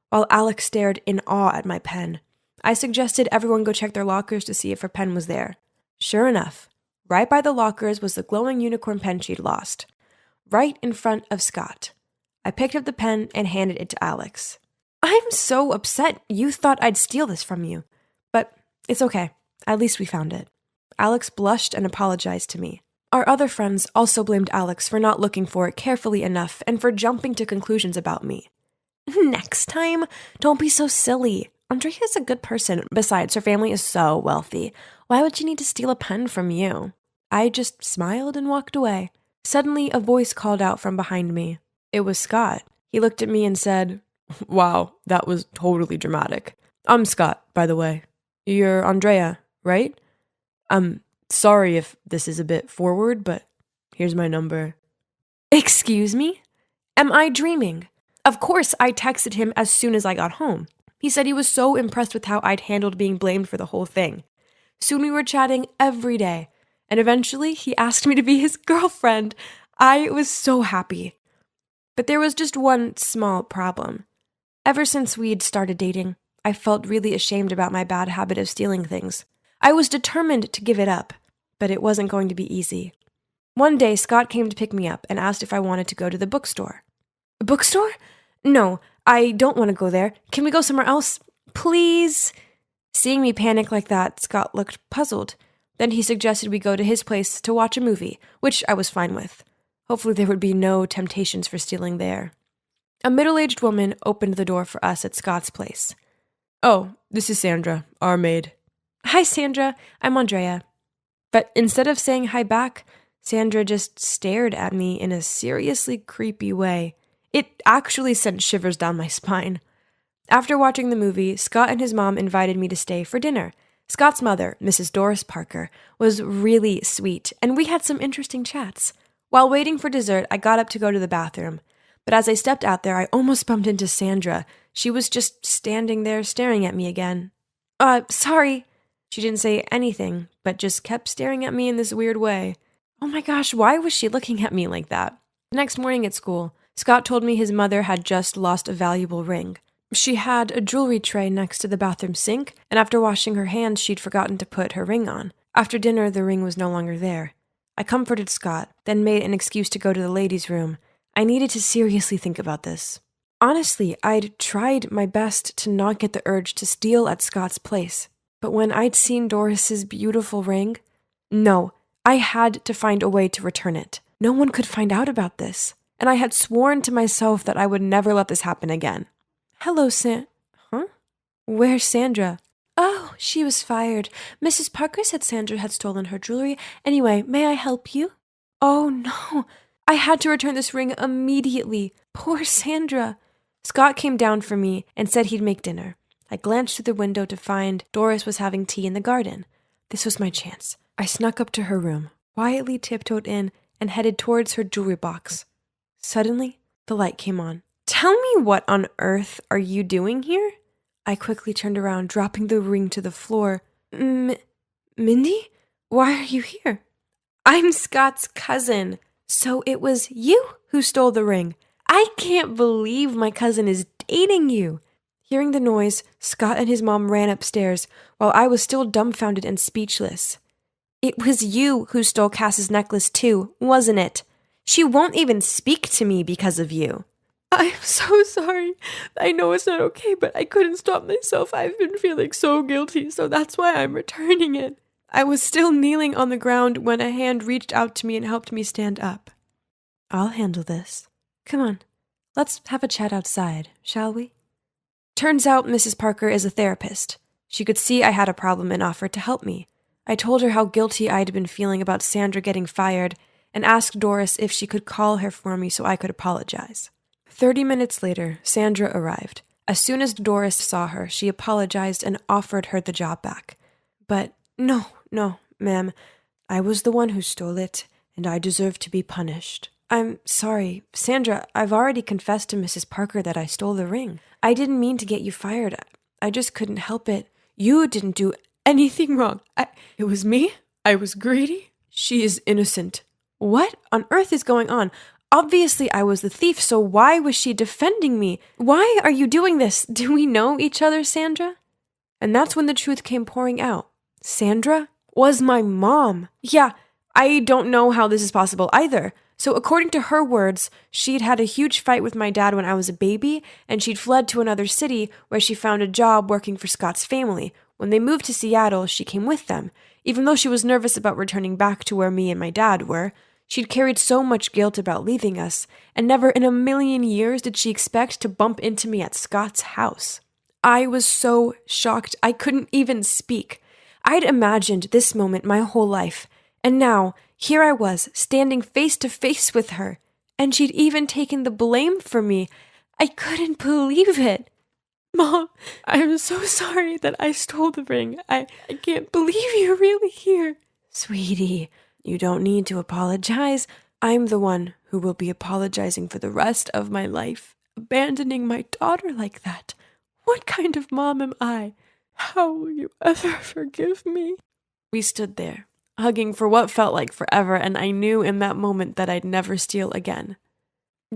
While Alex stared in awe at my pen, I suggested everyone go check their lockers to see if her pen was there. Sure enough, right by the lockers was the glowing unicorn pen she'd lost, right in front of Scott. I picked up the pen and handed it to Alex. I'm so upset you thought I'd steal this from you, but it's okay. At least we found it. Alex blushed and apologized to me. Our other friends also blamed Alex for not looking for it carefully enough and for jumping to conclusions about me. Next time, don't be so silly. Andrea is a good person. Besides, her family is so wealthy. Why would she need to steal a pen from you? I just smiled and walked away. Suddenly, a voice called out from behind me. It was Scott. He looked at me and said, "Wow, that was totally dramatic. I'm Scott, by the way. You're Andrea, right? Sorry if this is a bit forward, but here's my number." Excuse me? Am I dreaming? Of course, I texted him as soon as I got home. He said he was so impressed with how I'd handled being blamed for the whole thing. Soon we were chatting every day, and eventually he asked me to be his girlfriend. I was so happy. But there was just one small problem. Ever since we'd started dating, I felt really ashamed about my bad habit of stealing things. I was determined to give it up, but it wasn't going to be easy. One day, Scott came to pick me up and asked if I wanted to go to the bookstore. A bookstore? No, I don't want to go there. Can we go somewhere else? Please? Seeing me panic like that, Scott looked puzzled. Then he suggested we go to his place to watch a movie, which I was fine with. Hopefully there would be no temptations for stealing there. A middle-aged woman opened the door for us at Scott's place. "Oh, this is Sandra, our maid." "Hi, Sandra. I'm Andrea." But instead of saying hi back, Sandra just stared at me in a seriously creepy way. It actually sent shivers down my spine. After watching the movie, Scott and his mom invited me to stay for dinner. Scott's mother, Mrs. Doris Parker, was really sweet, and we had some interesting chats. While waiting for dessert, I got up to go to the bathroom. But as I stepped out there, I almost bumped into Sandra. She was just standing there staring at me again. Sorry." She didn't say anything, but just kept staring at me in this weird way. Oh my gosh, why was she looking at me like that? The next morning at school, Scott told me his mother had just lost a valuable ring. She had a jewelry tray next to the bathroom sink, and after washing her hands, she'd forgotten to put her ring on. After dinner, the ring was no longer there. I comforted Scott, then made an excuse to go to the ladies' room. I needed to seriously think about this. Honestly, I'd tried my best to not get the urge to steal at Scott's place. But when I'd seen Doris's beautiful ring, no, I had to find a way to return it. No one could find out about this. And I had sworn to myself that I would never let this happen again. "Hello, Huh? Where's Sandra?" "Oh, she was fired. Mrs. Parker said Sandra had stolen her jewelry. Anyway, may I help you?" Oh no, I had to return this ring immediately. Poor Sandra. Scott came down for me and said he'd make dinner. I glanced through the window to find Doris was having tea in the garden. This was my chance. I snuck up to her room, quietly tiptoed in, and headed towards her jewelry box. Suddenly, the light came on. Tell me, what on earth are you doing here? I quickly turned around, dropping the ring to the floor. Mindy? Why are you here? I'm Scott's cousin. So it was you who stole the ring. I can't believe my cousin is dating you. Hearing the noise, Scott and his mom ran upstairs while I was still dumbfounded and speechless. It was you who stole Cass's necklace too, wasn't it? She won't even speak to me because of you. I'm so sorry. I know it's not okay, but I couldn't stop myself. I've been feeling so guilty, so that's why I'm returning it. I was still kneeling on the ground when a hand reached out to me and helped me stand up. I'll handle this. Come on, let's have a chat outside, shall we? Turns out Mrs. Parker is a therapist. She could see I had a problem and offered to help me. I told her how guilty I'd been feeling about Sandra getting fired and asked Doris if she could call her for me so I could apologize. 30 minutes later, Sandra arrived. As soon as Doris saw her, she apologized and offered her the job back. But no, ma'am. I was the one who stole it, and I deserve to be punished. I'm sorry, Sandra, I've already confessed to Mrs. Parker that I stole the ring. I didn't mean to get you fired. I just couldn't help it. You didn't do anything wrong. It was me? I was greedy? She is innocent. What on earth is going on? Obviously, I was the thief, so why was she defending me? Why are you doing this? Do we know each other, Sandra? And that's when the truth came pouring out. Sandra was my mom. Yeah, I don't know how this is possible either. So according to her words, she'd had a huge fight with my dad when I was a baby, and she'd fled to another city where she found a job working for Scott's family. When they moved to Seattle, she came with them. Even though she was nervous about returning back to where me and my dad were, she'd carried so much guilt about leaving us, and never in a million years did she expect to bump into me at Scott's house. I was so shocked I couldn't even speak. I'd imagined this moment my whole life, and now, here I was, standing face to face with her, and she'd even taken the blame for me. I couldn't believe it. Mom, I'm so sorry that I stole the ring. I can't believe you're really here. Sweetie, you don't need to apologize. I'm the one who will be apologizing for the rest of my life. Abandoning my daughter like that. What kind of mom am I? How will you ever forgive me? We stood there, hugging for what felt like forever, and I knew in that moment that I'd never steal again.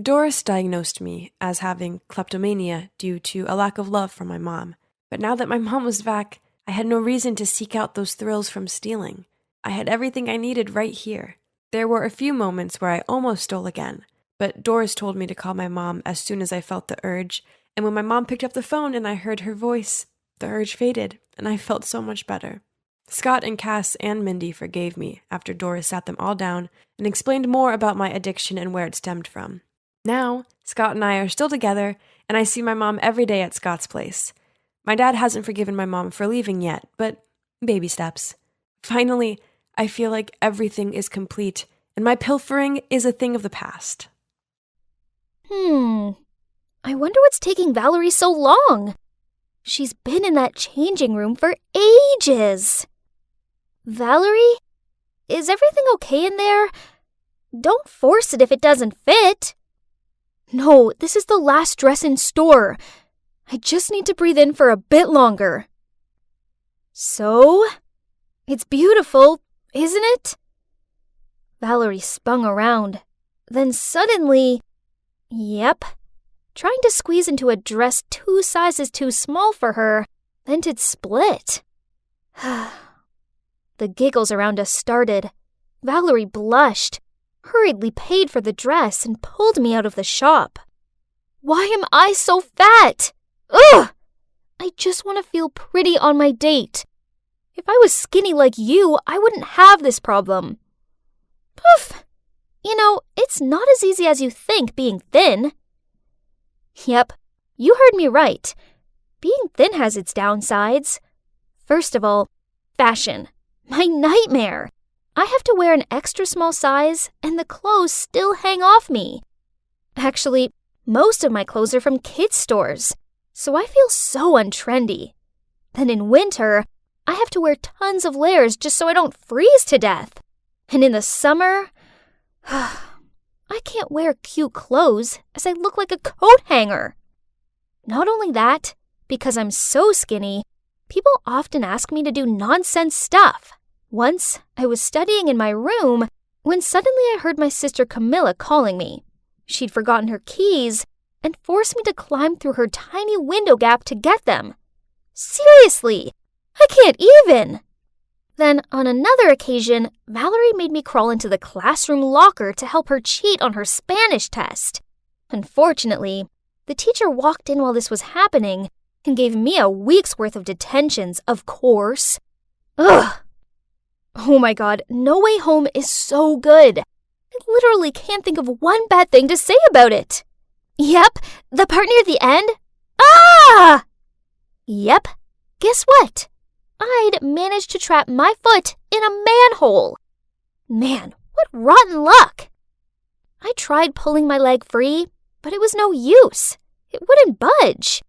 Doris diagnosed me as having kleptomania due to a lack of love from my mom. But now that my mom was back, I had no reason to seek out those thrills from stealing. I had everything I needed right here. There were a few moments where I almost stole again, but Doris told me to call my mom as soon as I felt the urge, and when my mom picked up the phone and I heard her voice, the urge faded, and I felt so much better. Scott and Cass and Mindy forgave me after Doris sat them all down and explained more about my addiction and where it stemmed from. Now, Scott and I are still together, and I see my mom every day at Scott's place. My dad hasn't forgiven my mom for leaving yet, but baby steps. Finally, I feel like everything is complete, and my pilfering is a thing of the past. I wonder what's taking Valerie so long. She's been in that changing room for ages. Valerie? Is everything okay in there? Don't force it if it doesn't fit. No, this is the last dress in store. I just need to breathe in for a bit longer. So, it's beautiful, isn't it? Valerie spun around. Then suddenly, yep, trying to squeeze into a dress 2 sizes too small for her, then it'd split. The giggles around us started. Valerie blushed, hurriedly paid for the dress, and pulled me out of the shop. Why am I so fat? Ugh! I just want to feel pretty on my date. If I was skinny like you, I wouldn't have this problem. Poof! You know, it's not as easy as you think being thin. Yep, you heard me right. Being thin has its downsides. First of all, fashion. My nightmare. I have to wear an extra small size, and the clothes still hang off me. Actually, most of my clothes are from kids' stores, so I feel so untrendy. Then in winter, I have to wear tons of layers just so I don't freeze to death. And in the summer, I can't wear cute clothes as I look like a coat hanger. Not only that, because I'm so skinny, people often ask me to do nonsense stuff. Once, I was studying in my room when suddenly I heard my sister Camilla calling me. She'd forgotten her keys and forced me to climb through her tiny window gap to get them. Seriously, I can't even! Then, on another occasion, Valerie made me crawl into the classroom locker to help her cheat on her Spanish test. Unfortunately, the teacher walked in while this was happening and gave me a week's worth of detentions, of course. Ugh! Oh my god, No Way Home is so good. I literally can't think of one bad thing to say about it. Yep, the part near the end. Ah! Yep, guess what? I'd managed to trap my foot in a manhole. Man, what rotten luck! I tried pulling my leg free, but it was no use. It wouldn't budge.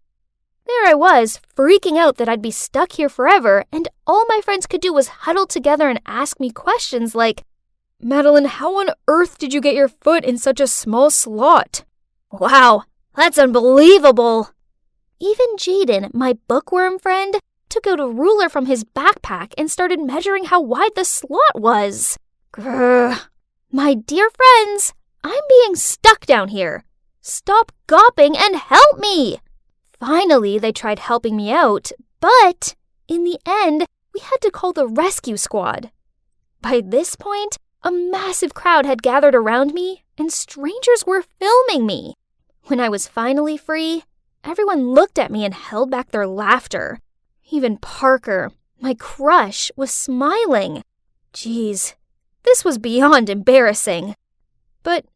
There I was, freaking out that I'd be stuck here forever, and all my friends could do was huddle together and ask me questions like, "Madeline, how on earth did you get your foot in such a small slot?" Wow, that's unbelievable! Even Jaden, my bookworm friend, took out a ruler from his backpack and started measuring how wide the slot was. Grr. My dear friends, I'm being stuck down here. Stop gawping and help me! Finally, they tried helping me out, but in the end, we had to call the rescue squad. By this point, a massive crowd had gathered around me, and strangers were filming me. When I was finally free, everyone looked at me and held back their laughter. Even Parker, my crush, was smiling. Jeez, this was beyond embarrassing. But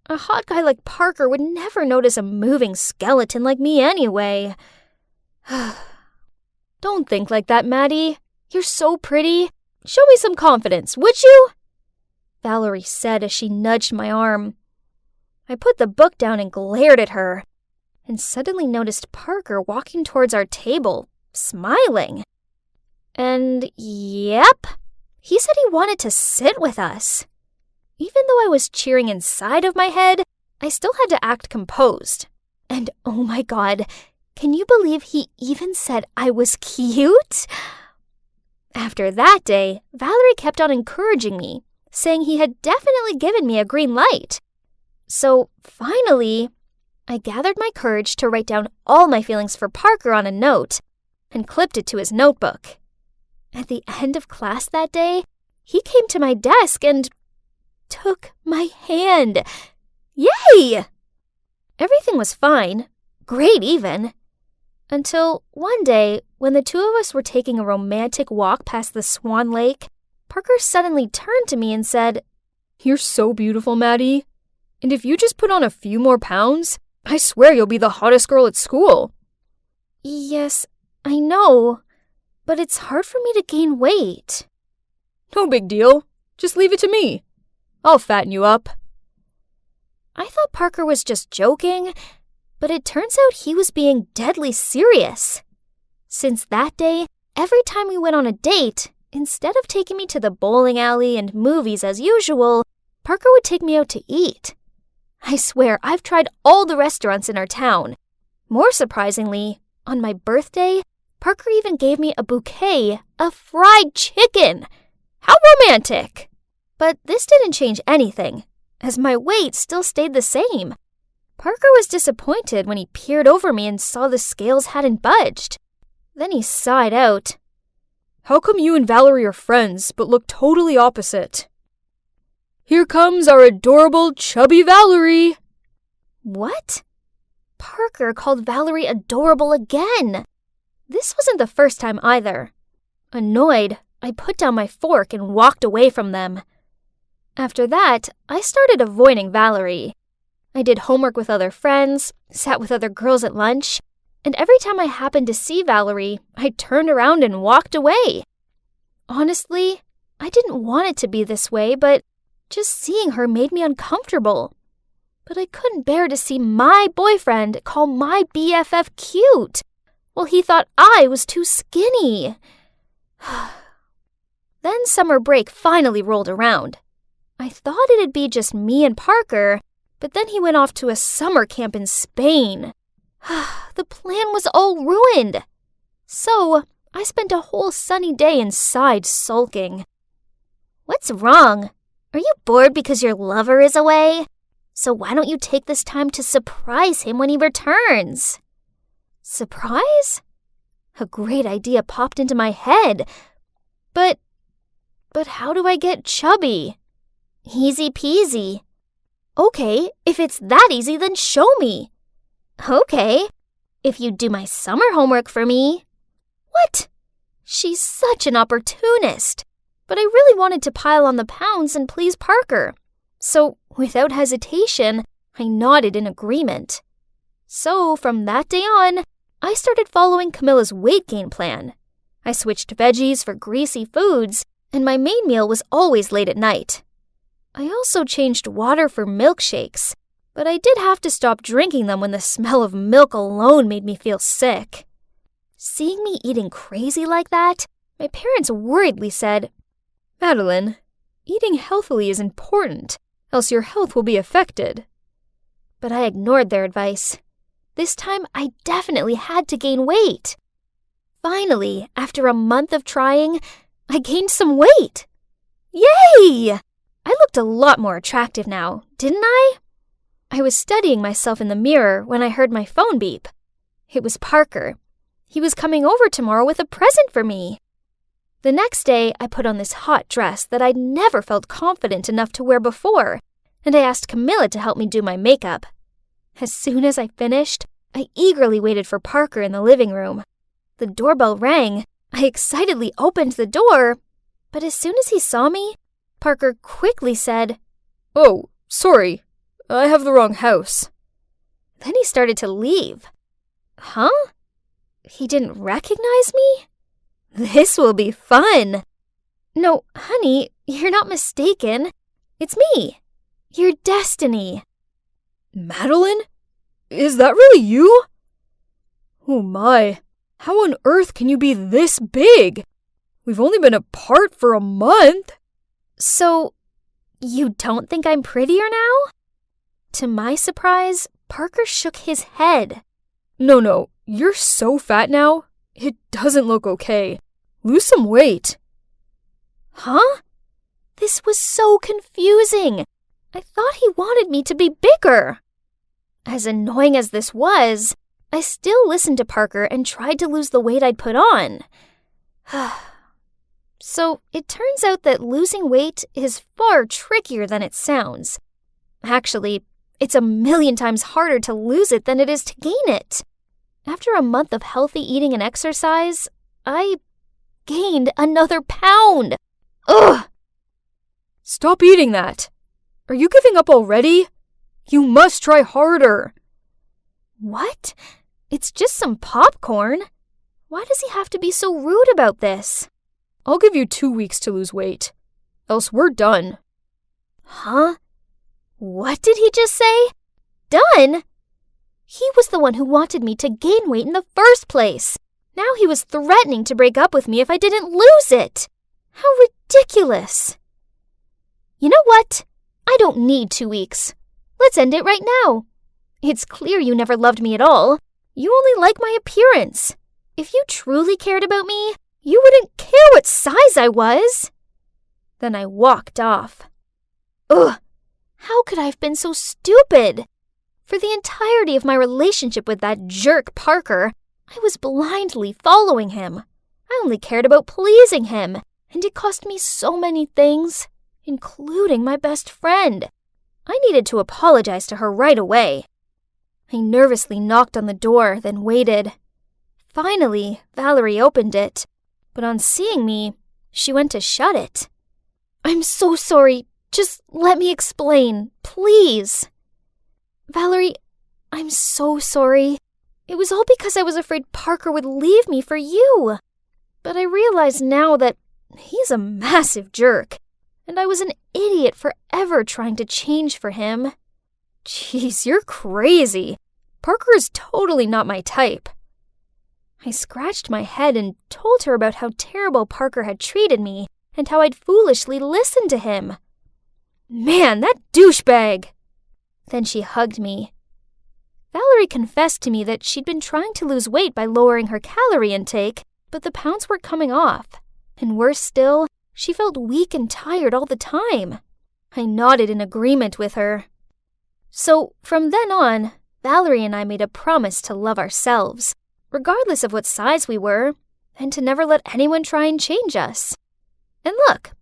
a hot guy like Parker would never notice a moving skeleton like me anyway. Don't think like that, Maddie. You're so pretty. Show me some confidence, would you? Valerie said as she nudged my arm. I put the book down and glared at her, and suddenly noticed Parker walking towards our table, smiling. And yep, he said he wanted to sit with us. Even though I was cheering inside of my head, I still had to act composed. And oh my god, can you believe he even said I was cute? After that day, Valerie kept on encouraging me, saying he had definitely given me a green light. So finally, I gathered my courage to write down all my feelings for Parker on a note and clipped it to his notebook. At the end of class that day, he came to my desk and took my hand. Yay! Everything was fine, great even, until one day when the two of us were taking a romantic walk past the Swan Lake, Parker suddenly turned to me and said, "You're so beautiful, Maddie. And if you just put on a few more pounds, I swear you'll be the hottest girl at school." Yes, I know, but it's hard for me to gain weight. No big deal. Just leave it to me. I'll fatten you up. I thought Parker was just joking, but it turns out he was being deadly serious. Since that day, every time we went on a date, instead of taking me to the bowling alley and movies as usual, Parker would take me out to eat. I swear, I've tried all the restaurants in our town. More surprisingly, on my birthday, Parker even gave me a bouquet of fried chicken. How romantic! But this didn't change anything, as my weight still stayed the same. Parker was disappointed when he peered over me and saw the scales hadn't budged. Then he sighed out. "How come you and Valerie are friends, but look totally opposite?" "Here comes our adorable, chubby Valerie." What? Parker called Valerie adorable again. This wasn't the first time either. Annoyed, I put down my fork and walked away from them. After that, I started avoiding Valerie. I did homework with other friends, sat with other girls at lunch, and every time I happened to see Valerie, I turned around and walked away. Honestly, I didn't want it to be this way, but just seeing her made me uncomfortable. But I couldn't bear to see my boyfriend call my BFF cute, while he thought I was too skinny. Then summer break finally rolled around. I thought it'd be just me and Parker, but then he went off to a summer camp in Spain. The plan was all ruined. So, I spent a whole sunny day inside sulking. What's wrong? Are you bored because your lover is away? So why don't you take this time to surprise him when he returns? Surprise? A great idea popped into my head. But how do I get chubby? Easy peasy. Okay, if it's that easy, then show me. Okay, if you do my summer homework for me. What? She's such an opportunist. But I really wanted to pile on the pounds and please Parker. So, without hesitation, I nodded in agreement. So, from that day on, I started following Camilla's weight gain plan. I switched veggies for greasy foods, and my main meal was always late at night. I also changed water for milkshakes, but I did have to stop drinking them when the smell of milk alone made me feel sick. Seeing me eating crazy like that, my parents worriedly said, "Madeline, eating healthily is important, else your health will be affected." But I ignored their advice. This time, I definitely had to gain weight. Finally, after a month of trying, I gained some weight. Yay! I looked a lot more attractive now, didn't I? I was studying myself in the mirror when I heard my phone beep. It was Parker. He was coming over tomorrow with a present for me. The next day, I put on this hot dress that I'd never felt confident enough to wear before, and I asked Camilla to help me do my makeup. As soon as I finished, I eagerly waited for Parker in the living room. The doorbell rang. I excitedly opened the door, but as soon as he saw me, Parker quickly said, "Oh, sorry, I have the wrong house." Then he started to leave. Huh? He didn't recognize me? This will be fun. No, honey, you're not mistaken. It's me, your destiny. Madeline? Is that really you? Oh my, how on earth can you be this big? We've only been apart for a month. So, you don't think I'm prettier now? To my surprise, Parker shook his head. No, you're so fat now. It doesn't look okay. Lose some weight. Huh? This was so confusing. I thought he wanted me to be bigger. As annoying as this was, I still listened to Parker and tried to lose the weight I'd put on. So it turns out that losing weight is far trickier than it sounds. Actually, it's 1,000,000 times harder to lose it than it is to gain it. After a month of healthy eating and exercise, I gained another pound. Ugh! Stop eating that. Are you giving up already? You must try harder. What? It's just some popcorn. Why does he have to be so rude about this? I'll give you 2 weeks to lose weight, else we're done. Huh? What did he just say? Done? He was the one who wanted me to gain weight in the first place. Now he was threatening to break up with me if I didn't lose it. How ridiculous. You know what? I don't need 2 weeks. Let's end it right now. It's clear you never loved me at all. You only like my appearance. If you truly cared about me, you wouldn't care what size I was. Then I walked off. Ugh! How could I have been so stupid? For the entirety of my relationship with that jerk Parker, I was blindly following him. I only cared about pleasing him, and it cost me so many things, including my best friend. I needed to apologize to her right away. I nervously knocked on the door, then waited. Finally, Valerie opened it, but on seeing me, she went to shut it. I'm so sorry. Just let me explain, please. Valerie, I'm so sorry. It was all because I was afraid Parker would leave me for you. But I realize now that he's a massive jerk, and I was an idiot for ever trying to change for him. Jeez, you're crazy. Parker is totally not my type. I scratched my head and told her about how terrible Parker had treated me and how I'd foolishly listened to him. Man, that douchebag! Then she hugged me. Valerie confessed to me that she'd been trying to lose weight by lowering her calorie intake, but the pounds weren't coming off. And worse still, she felt weak and tired all the time. I nodded in agreement with her. So, from then on, Valerie and I made a promise to love ourselves, regardless of what size we were, and to never let anyone try and change us. And look,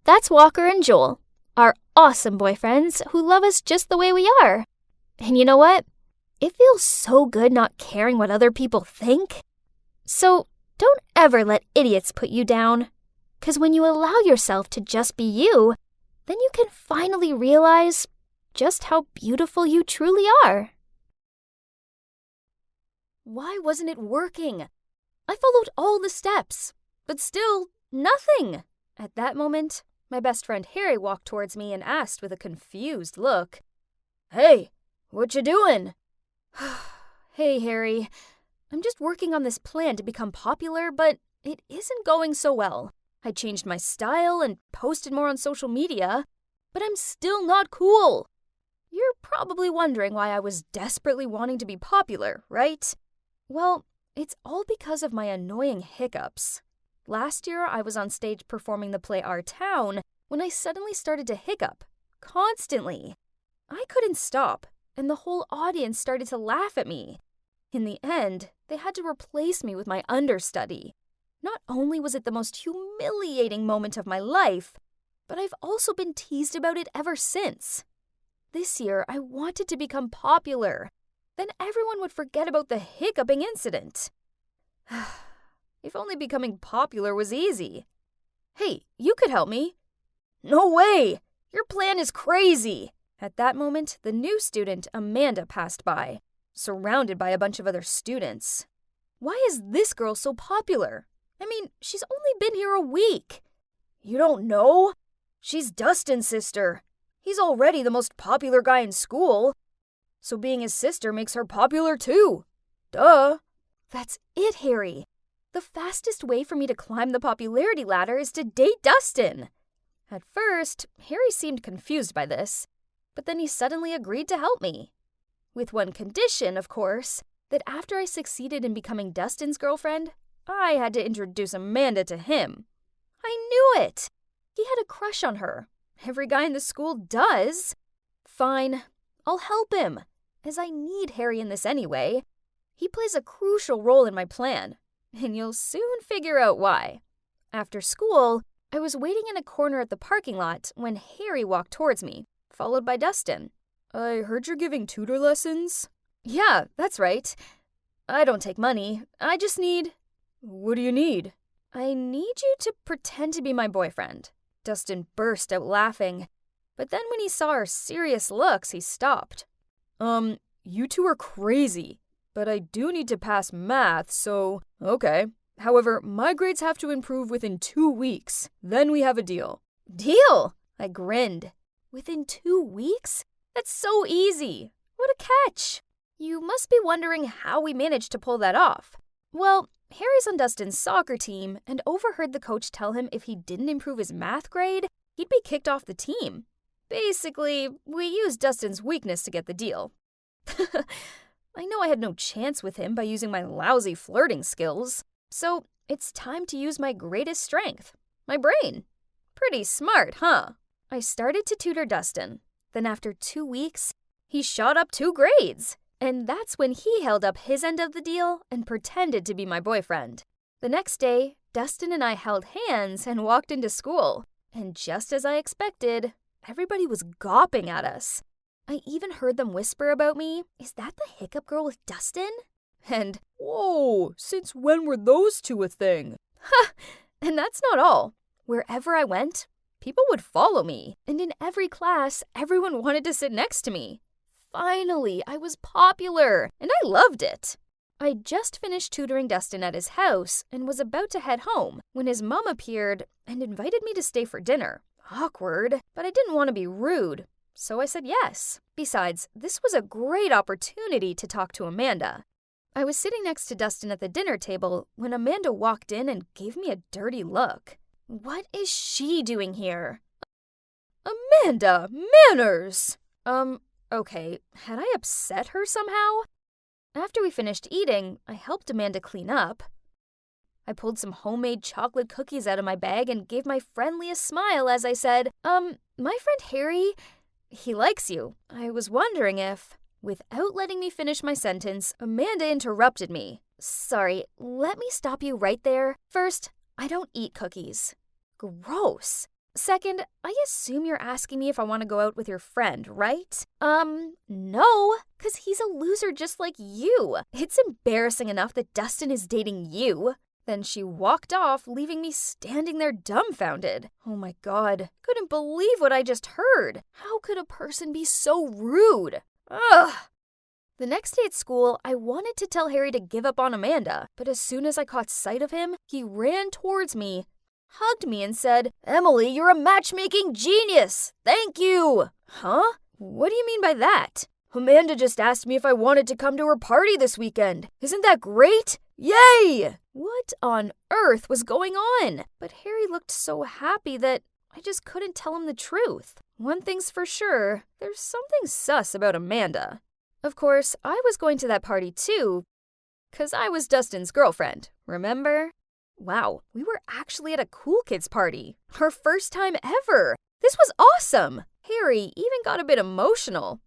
that's Walker and Joel, our awesome boyfriends who love us just the way we are. And you know what? It feels so good not caring what other people think. So, don't ever let idiots put you down. 'Cause when you allow yourself to just be you, then you can finally realize just how beautiful you truly are. Why wasn't it working? I followed all the steps, but still, nothing. At that moment, my best friend Harry walked towards me and asked with a confused look, "Hey, what you doing?" "Hey, Harry, I'm just working on this plan to become popular, but it isn't going so well. I changed my style and posted more on social media, but I'm still not cool." You're probably wondering why I was desperately wanting to be popular, right? Well, it's all because of my annoying hiccups. Last year, I was on stage performing the play Our Town when I suddenly started to hiccup, constantly. I couldn't stop, and the whole audience started to laugh at me. In the end, they had to replace me with my understudy. Not only was it the most humiliating moment of my life, but I've also been teased about it ever since. This year, I wanted to become popular. Then everyone would forget about the hiccuping incident. If only becoming popular was easy. "Hey, you could help me." "No way! Your plan is crazy!" At that moment, the new student, Amanda, passed by, surrounded by a bunch of other students. "Why is this girl so popular? I mean, she's only been here a week." "You don't know? She's Dustin's sister. He's already the most popular guy in school. So being his sister makes her popular too. Duh." "That's it, Harry. The fastest way for me to climb the popularity ladder is to date Dustin." At first, Harry seemed confused by this, but then he suddenly agreed to help me. With one condition, of course, that after I succeeded in becoming Dustin's girlfriend, I had to introduce Amanda to him. I knew it! He had a crush on her. Every guy in the school does. Fine, I'll help him, as I need Harry in this anyway. He plays a crucial role in my plan, and you'll soon figure out why. After school, I was waiting in a corner at the parking lot when Harry walked towards me, followed by Dustin. "I heard you're giving tutor lessons." "Yeah, that's right. I don't take money. I just need..." "What do you need?" "I need you to pretend to be my boyfriend." Dustin burst out laughing, but then when he saw our serious looks, he stopped. You two are crazy, but I do need to pass math, so... Okay. However, my grades have to improve within 2 weeks. Then we have a deal." "Deal?" I grinned. "Within 2 weeks? That's so easy. What a catch." You must be wondering how we managed to pull that off. Well, Harry's on Dustin's soccer team and overheard the coach tell him if he didn't improve his math grade, he'd be kicked off the team. Basically, we used Dustin's weakness to get the deal. I know I had no chance with him by using my lousy flirting skills, so it's time to use my greatest strength, my brain. Pretty smart, huh? I started to tutor Dustin. Then after 2 weeks, he shot up 2 grades. And that's when he held up his end of the deal and pretended to be my boyfriend. The next day, Dustin and I held hands and walked into school. And just as I expected, everybody was gawping at us. I even heard them whisper about me, "Is that the hiccup girl with Dustin?" And, "Whoa, since when were those two a thing?" Ha! And that's not all. Wherever I went, people would follow me. And in every class, everyone wanted to sit next to me. Finally, I was popular, and I loved it. I just finished tutoring Dustin at his house and was about to head home when his mom appeared and invited me to stay for dinner. Awkward, but I didn't want to be rude, so I said yes. Besides, this was a great opportunity to talk to Amanda. I was sitting next to Dustin at the dinner table when Amanda walked in and gave me a dirty look. What is she doing here? Amanda, manners! Okay, had I upset her somehow? After we finished eating, I helped Amanda clean up. I pulled some homemade chocolate cookies out of my bag and gave my friendliest smile as I said, my friend Harry, he likes you. I was wondering if... Without letting me finish my sentence, Amanda interrupted me. Sorry, let me stop you right there. First, I don't eat cookies. Gross. Second, I assume you're asking me if I want to go out with your friend, right? No, 'cause he's a loser just like you. It's embarrassing enough that Dustin is dating you. Then she walked off, leaving me standing there dumbfounded. Oh my God, couldn't believe what I just heard. How could a person be so rude? Ugh! The next day at school, I wanted to tell Harry to give up on Amanda, but as soon as I caught sight of him, he ran towards me, hugged me, and said, Emily, you're a matchmaking genius! Thank you! Huh? What do you mean by that? Amanda just asked me if I wanted to come to her party this weekend. Isn't that great? Yay! What on earth was going on? But Harry looked so happy that I just couldn't tell him the truth. One thing's for sure, there's something sus about Amanda. Of course, I was going to that party too, 'cause I was Dustin's girlfriend, remember? Wow, we were actually at a cool kids party. Our first time ever. This was awesome. Harry even got a bit emotional.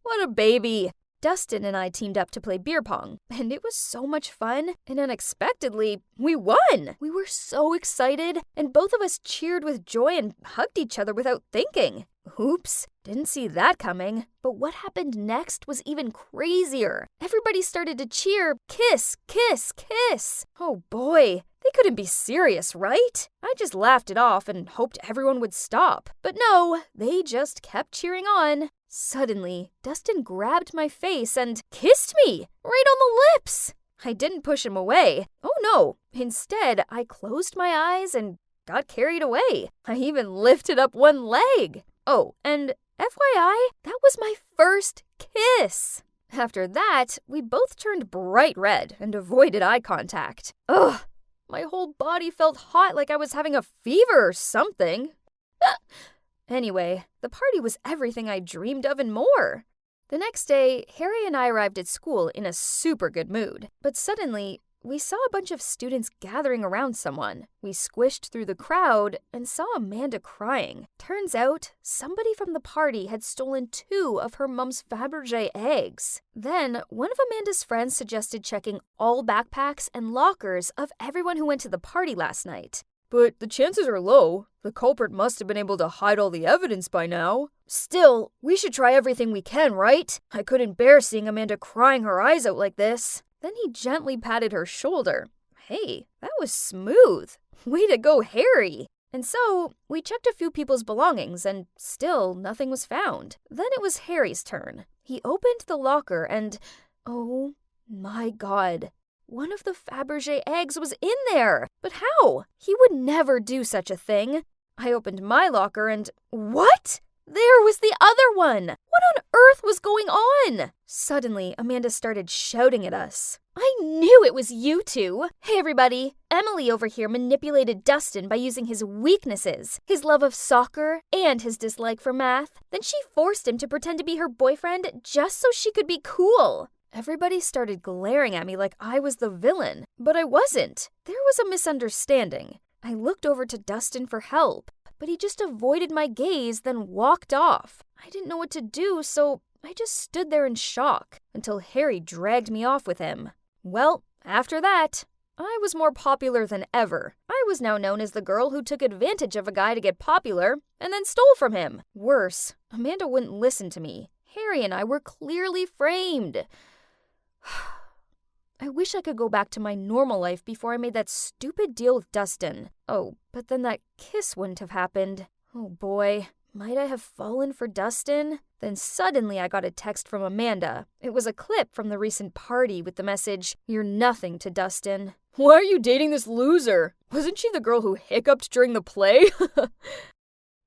What a baby. Dustin and I teamed up to play beer pong, and it was so much fun, and unexpectedly, we won! We were so excited, and both of us cheered with joy and hugged each other without thinking. Oops, didn't see that coming. But what happened next was even crazier. Everybody started to cheer, kiss, kiss, kiss. Oh boy, they couldn't be serious, right? I just laughed it off and hoped everyone would stop. But no, they just kept cheering on. Suddenly, Dustin grabbed my face and kissed me right on the lips. I didn't push him away. Oh no, instead, I closed my eyes and got carried away. I even lifted up one leg. Oh, and FYI, that was my first kiss. After that, we both turned bright red and avoided eye contact. Ugh, my whole body felt hot like I was having a fever or something. Anyway, the party was everything I dreamed of and more. The next day, Harry and I arrived at school in a super good mood. But suddenly, we saw a bunch of students gathering around someone. We squished through the crowd and saw Amanda crying. Turns out, somebody from the party had stolen 2 of her mom's Fabergé eggs. Then, one of Amanda's friends suggested checking all backpacks and lockers of everyone who went to the party last night. But the chances are low. The culprit must have been able to hide all the evidence by now. Still, we should try everything we can, right? I couldn't bear seeing Amanda crying her eyes out like this. Then he gently patted her shoulder. Hey, that was smooth. Way to go, Harry. And so, we checked a few people's belongings and still nothing was found. Then it was Harry's turn. He opened the locker and, oh my God. One of the Fabergé eggs was in there. But how? He would never do such a thing. I opened my locker and... What? There was the other one! What on earth was going on? Suddenly, Amanda started shouting at us. I knew it was you two! Hey everybody, Emily over here manipulated Dustin by using his weaknesses, his love of soccer and his dislike for math. Then she forced him to pretend to be her boyfriend just so she could be cool. Everybody started glaring at me like I was the villain, but I wasn't. There was a misunderstanding. I looked over to Dustin for help, but he just avoided my gaze, then walked off. I didn't know what to do, so I just stood there in shock until Harry dragged me off with him. Well, after that, I was more popular than ever. I was now known as the girl who took advantage of a guy to get popular and then stole from him. Worse, Amanda wouldn't listen to me. Harry and I were clearly framed. I wish I could go back to my normal life before I made that stupid deal with Dustin. Oh, but then that kiss wouldn't have happened. Oh boy, might I have fallen for Dustin? Then suddenly I got a text from Amanda. It was a clip from the recent party with the message, "You're nothing to Dustin." Why are you dating this loser? Wasn't she the girl who hiccuped during the play?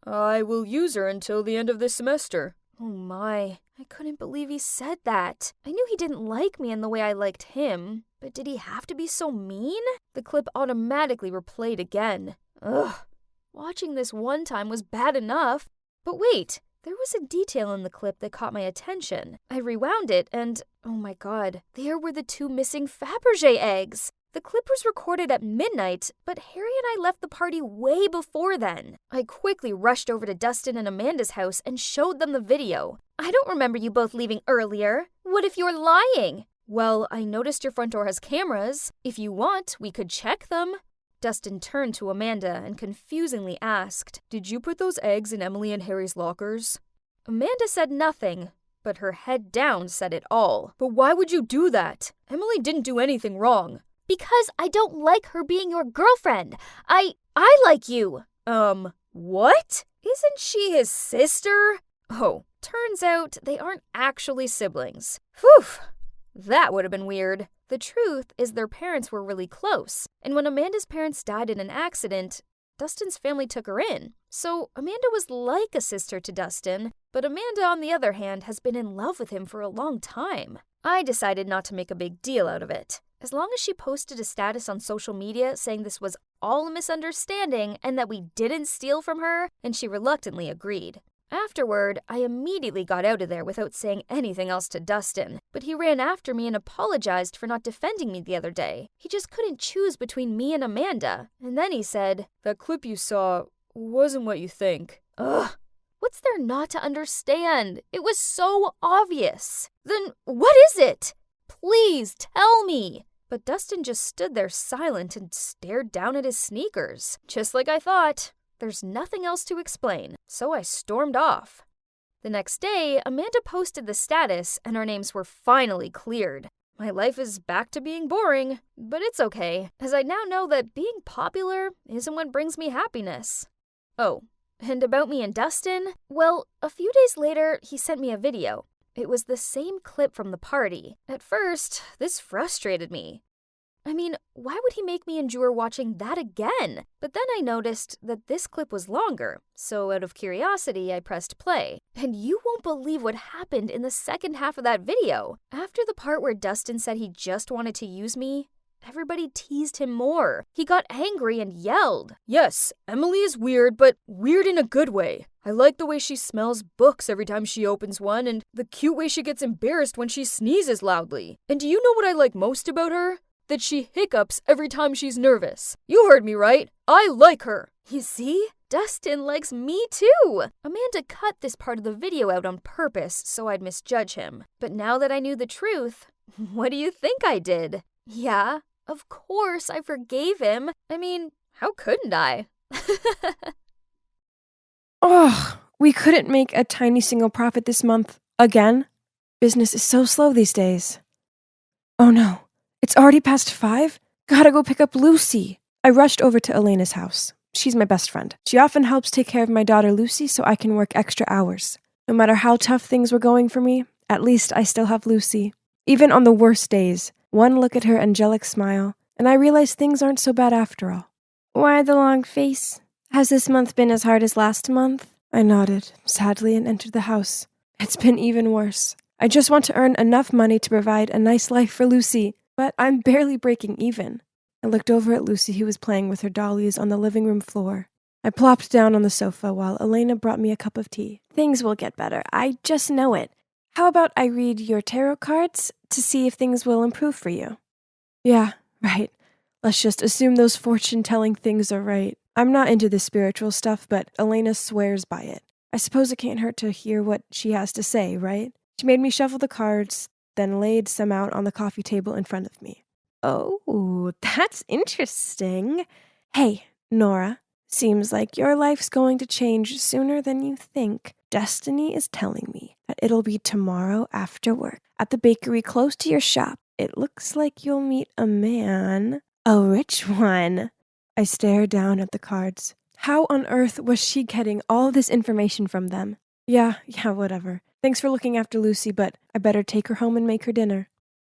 I will use her until the end of this semester. Oh my, I couldn't believe he said that. I knew he didn't like me in the way I liked him, but did he have to be so mean? The clip automatically replayed again. Ugh. Watching this one time was bad enough. But wait, there was a detail in the clip that caught my attention. I rewound it and, oh my god, there were the 2 missing Fabergé eggs. The clip was recorded at midnight, but Harry and I left the party way before then. I quickly rushed over to Dustin and Amanda's house and showed them the video. I don't remember you both leaving earlier. What if you're lying? Well, I noticed your front door has cameras. If you want, we could check them. Dustin turned to Amanda and confusingly asked, "Did you put those eggs in Emily and Harry's lockers?" Amanda said nothing, but her head down said it all. "But why would you do that? Emily didn't do anything wrong." Because I don't like her being your girlfriend. I like you. What? Isn't she his sister? Oh, turns out they aren't actually siblings. Whew, that would have been weird. The truth is their parents were really close, and when Amanda's parents died in an accident, Dustin's family took her in. So Amanda was like a sister to Dustin, but Amanda, on the other hand, has been in love with him for a long time. I decided not to make a big deal out of it. As long as she posted a status on social media saying this was all a misunderstanding and that we didn't steal from her, and she reluctantly agreed. Afterward, I immediately got out of there without saying anything else to Dustin, but he ran after me and apologized for not defending me the other day. He just couldn't choose between me and Amanda, and then he said, "That clip you saw wasn't what you think." Ugh. What's there not to understand? It was so obvious. Then what is it? Please tell me. But Dustin just stood there silent and stared down at his sneakers. Just like I thought. There's nothing else to explain, so I stormed off. The next day, Amanda posted the status and our names were finally cleared. My life is back to being boring, but it's okay, as I now know that being popular isn't what brings me happiness. Oh, and about me and Dustin? Well, a few days later, he sent me a video. It was the same clip from the party. At first, this frustrated me. I mean, why would he make me endure watching that again? But then I noticed that this clip was longer, so out of curiosity, I pressed play. And you won't believe what happened in the second half of that video. After the part where Dustin said he just wanted to use me, everybody teased him more. He got angry and yelled. "Yes, Emily is weird, but weird in a good way. I like the way she smells books every time she opens one, and the cute way she gets embarrassed when she sneezes loudly. And do you know what I like most about her? That she hiccups every time she's nervous. You heard me right. I like her." You see? Dustin likes me too. Amanda cut this part of the video out on purpose so I'd misjudge him. But now that I knew the truth, what do you think I did? Yeah, of course I forgave him. I mean, how couldn't I? Ugh, we couldn't make a tiny single profit this month. Again? Business is so slow these days. Oh no, it's already past 5? Gotta go pick up Lucy. I rushed over to Elena's house. She's my best friend. She often helps take care of my daughter Lucy so I can work extra hours. No matter how tough things were going for me, at least I still have Lucy. Even on the worst days, one look at her angelic smile, and I realize things aren't so bad after all. Why the long face? Has this month been as hard as last month? I nodded, sadly, and entered the house. It's been even worse. I just want to earn enough money to provide a nice life for Lucy, but I'm barely breaking even. I looked over at Lucy, who was playing with her dollies on the living room floor. I plopped down on the sofa while Elena brought me a cup of tea. Things will get better. I just know it. How about I read your tarot cards to see if things will improve for you? Yeah, right. Let's just assume those fortune-telling things are right. I'm not into the spiritual stuff, but Elena swears by it. I suppose it can't hurt to hear what she has to say, right? She made me shuffle the cards, then laid some out on the coffee table in front of me. Oh, that's interesting. Hey, Nora, seems like your life's going to change sooner than you think. Destiny is telling me that it'll be tomorrow after work at the bakery close to your shop. It looks like you'll meet a man. A rich one. I stared down at the cards. How on earth was she getting all this information from them? Yeah, whatever. Thanks for looking after Lucy, but I better take her home and make her dinner.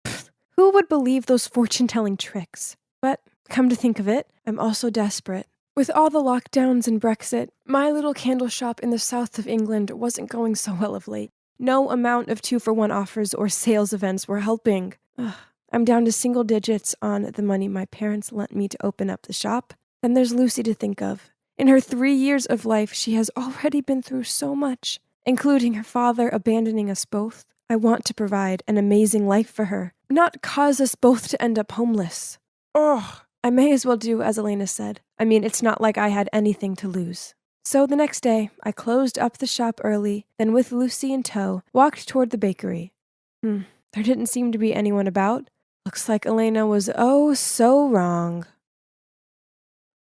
Pfft, who would believe those fortune-telling tricks? But, come to think of it, I'm also desperate. With all the lockdowns and Brexit, my little candle shop in the south of England wasn't going so well of late. No amount of 2-for-1 offers or sales events were helping. Ugh. I'm down to single digits on the money my parents lent me to open up the shop. Then there's Lucy to think of. In her 3 years of life, she has already been through so much, including her father abandoning us both. I want to provide an amazing life for her, not cause us both to end up homeless. Ugh. I may as well do as Elena said. I mean, it's not like I had anything to lose. So the next day, I closed up the shop early, then with Lucy in tow, walked toward the bakery. There didn't seem to be anyone about. Looks like Elena was oh so wrong.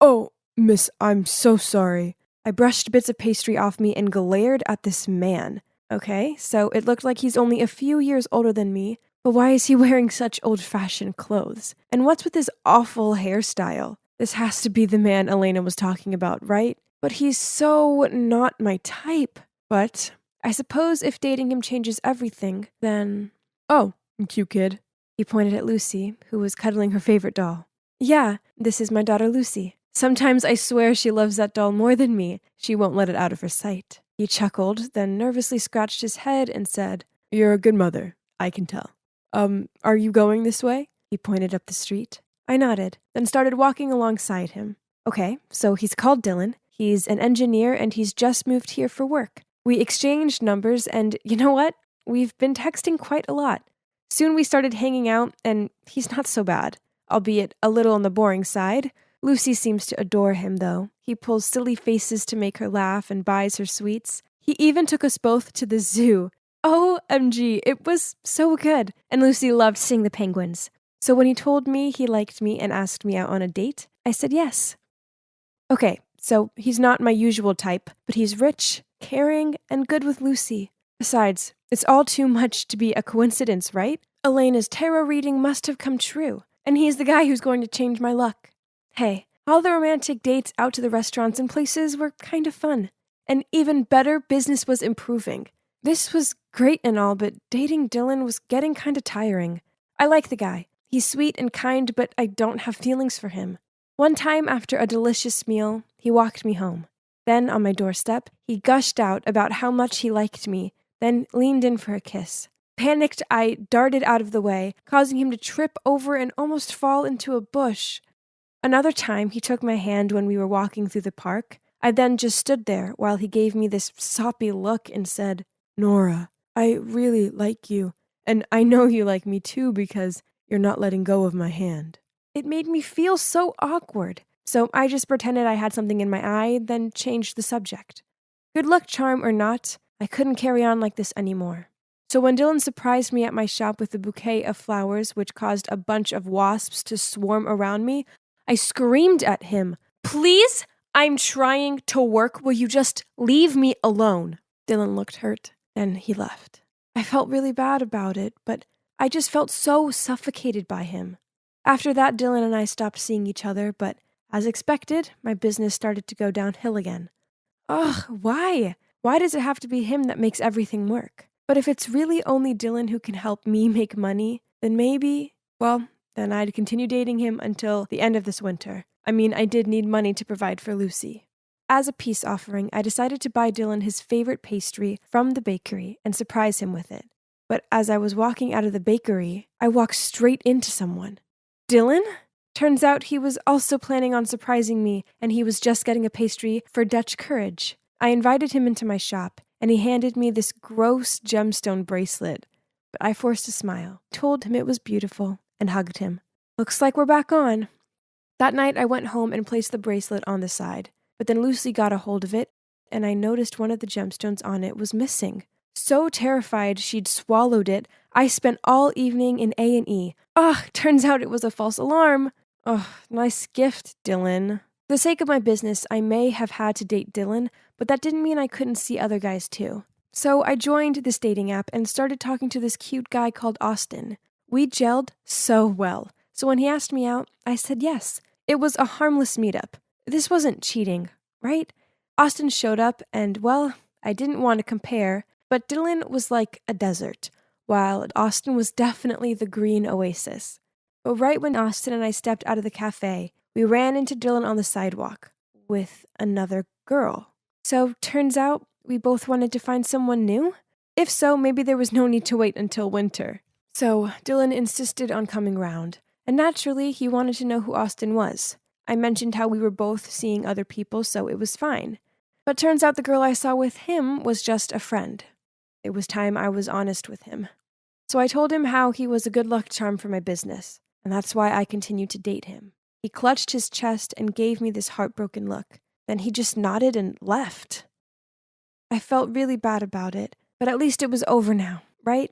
Oh, miss, I'm so sorry. I brushed bits of pastry off me and glared at this man. Okay, so it looked like he's only a few years older than me, but why is he wearing such old-fashioned clothes? And what's with his awful hairstyle? This has to be the man Elena was talking about, right? But he's so not my type. But I suppose if dating him changes everything, then... Oh, cute kid. He pointed at Lucy, who was cuddling her favorite doll. Yeah, this is my daughter Lucy. Sometimes I swear she loves that doll more than me. She won't let it out of her sight. He chuckled, then nervously scratched his head and said, You're a good mother, I can tell. Are you going this way? He pointed up the street. I nodded, then started walking alongside him. Okay, so he's called Dylan. He's an engineer and he's just moved here for work. We exchanged numbers and you know what? We've been texting quite a lot. Soon we started hanging out and he's not so bad, albeit a little on the boring side. Lucy seems to adore him though. He pulls silly faces to make her laugh and buys her sweets. He even took us both to the zoo. OMG, it was so good. And Lucy loved seeing the penguins. So when he told me he liked me and asked me out on a date, I said yes. Okay, so he's not my usual type, but he's rich, caring, and good with Lucy. Besides, it's all too much to be a coincidence, right? Elena's tarot reading must have come true, and he's the guy who's going to change my luck. Hey, all the romantic dates out to the restaurants and places were kind of fun. And even better, business was improving. This was great and all, but dating Dylan was getting kind of tiring. I like the guy. He's sweet and kind, but I don't have feelings for him. One time after a delicious meal, he walked me home. Then, on my doorstep, he gushed out about how much he liked me, then leaned in for a kiss. Panicked, I darted out of the way, causing him to trip over and almost fall into a bush. Another time, he took my hand when we were walking through the park. I then just stood there while he gave me this soppy look and said, Nora, I really like you, and I know you like me too because you're not letting go of my hand. It made me feel so awkward, so I just pretended I had something in my eye, then changed the subject. Good luck charm or not, I couldn't carry on like this anymore. So when Dylan surprised me at my shop with a bouquet of flowers which caused a bunch of wasps to swarm around me, I screamed at him, Please? I'm trying to work. Will you just leave me alone? Dylan looked hurt. Then he left. I felt really bad about it, but I just felt so suffocated by him. After that, Dylan and I stopped seeing each other, but as expected, my business started to go downhill again. Ugh, why? Why does it have to be him that makes everything work? But if it's really only Dylan who can help me make money, then maybe, then I'd continue dating him until the end of this winter. I mean, I did need money to provide for Lucy. As a peace offering, I decided to buy Dylan his favorite pastry from the bakery and surprise him with it. But as I was walking out of the bakery, I walked straight into someone. Dylan? Turns out he was also planning on surprising me, and he was just getting a pastry for Dutch courage. I invited him into my shop, and he handed me this gross gemstone bracelet. But I forced a smile, told him it was beautiful, and hugged him. Looks like we're back on. That night I went home and placed the bracelet on the side. But then Lucy got a hold of it, and I noticed one of the gemstones on it was missing. So terrified she'd swallowed it, I spent all evening in A&E. Turns out it was a false alarm. Nice gift, Dylan. For the sake of my business, I may have had to date Dylan, but that didn't mean I couldn't see other guys too. So I joined this dating app and started talking to this cute guy called Austin. We gelled so well. So when he asked me out, I said yes. It was a harmless meetup. This wasn't cheating, right? Austin showed up and, I didn't want to compare, but Dylan was like a desert, while Austin was definitely the green oasis. But right when Austin and I stepped out of the cafe, we ran into Dylan on the sidewalk with another girl. So turns out we both wanted to find someone new? If so, maybe there was no need to wait until winter. So Dylan insisted on coming round, and naturally he wanted to know who Austin was. I mentioned how we were both seeing other people, so it was fine. But turns out the girl I saw with him was just a friend. It was time I was honest with him. So I told him how he was a good luck charm for my business, and that's why I continued to date him. He clutched his chest and gave me this heartbroken look. Then he just nodded and left. I felt really bad about it, but at least it was over now, right?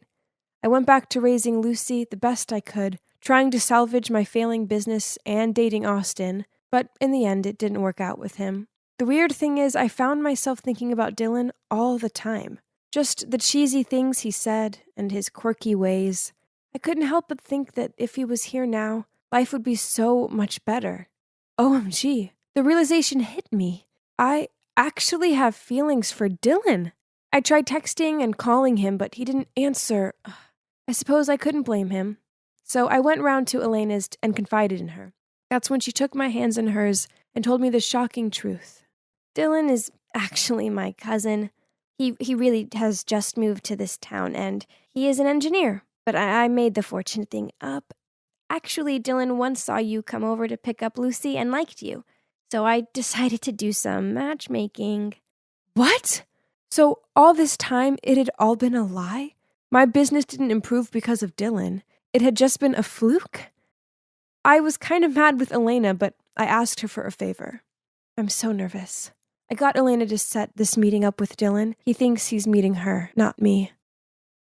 I went back to raising Lucy the best I could, trying to salvage my failing business and dating Austin, but in the end it didn't work out with him. The weird thing is I found myself thinking about Dylan all the time. Just the cheesy things he said and his quirky ways. I couldn't help but think that if he was here now, life would be so much better. OMG, the realization hit me. I actually have feelings for Dylan. I tried texting and calling him, but he didn't answer. I suppose I couldn't blame him. So I went round to Elena's and confided in her. That's when she took my hands in hers and told me the shocking truth. Dylan is actually my cousin. He really has just moved to this town, and he is an engineer. But I made the fortune thing up. Actually, Dylan once saw you come over to pick up Lucy and liked you. So I decided to do some matchmaking. What? So all this time, it had all been a lie? My business didn't improve because of Dylan. It had just been a fluke? I was kind of mad with Elena, but I asked her for a favor. I'm so nervous. I got Elena to set this meeting up with Dylan. He thinks he's meeting her, not me.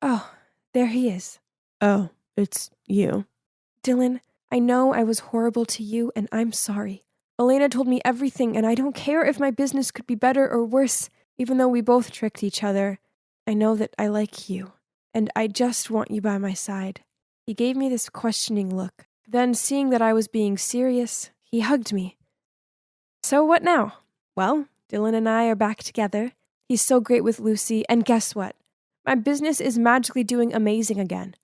Oh, there he is. Oh, it's you. Dylan, I know I was horrible to you, and I'm sorry. Elena told me everything, and I don't care if my business could be better or worse, even though we both tricked each other. I know that I like you, and I just want you by my side. He gave me this questioning look. Then, seeing that I was being serious, he hugged me. So what now? Well, Dylan and I are back together. He's so great with Lucy, and guess what? My business is magically doing amazing again.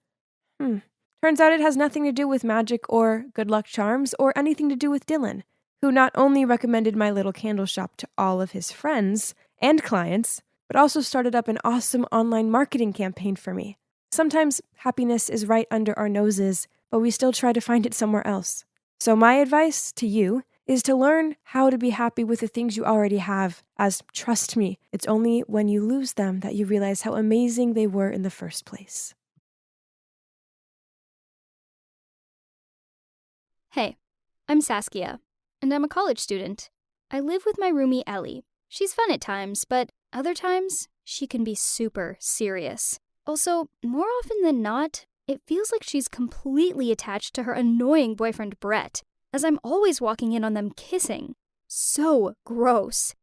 Turns out it has nothing to do with magic or good luck charms or anything to do with Dylan, who not only recommended my little candle shop to all of his friends and clients, but also started up an awesome online marketing campaign for me. Sometimes happiness is right under our noses, but we still try to find it somewhere else. So my advice to you is to learn how to be happy with the things you already have, as, trust me, it's only when you lose them that you realize how amazing they were in the first place. Hey, I'm Saskia, and I'm a college student. I live with my roomie Ellie. She's fun at times, but other times, she can be super serious. Also, more often than not, it feels like she's completely attached to her annoying boyfriend Brett, as I'm always walking in on them kissing. So gross.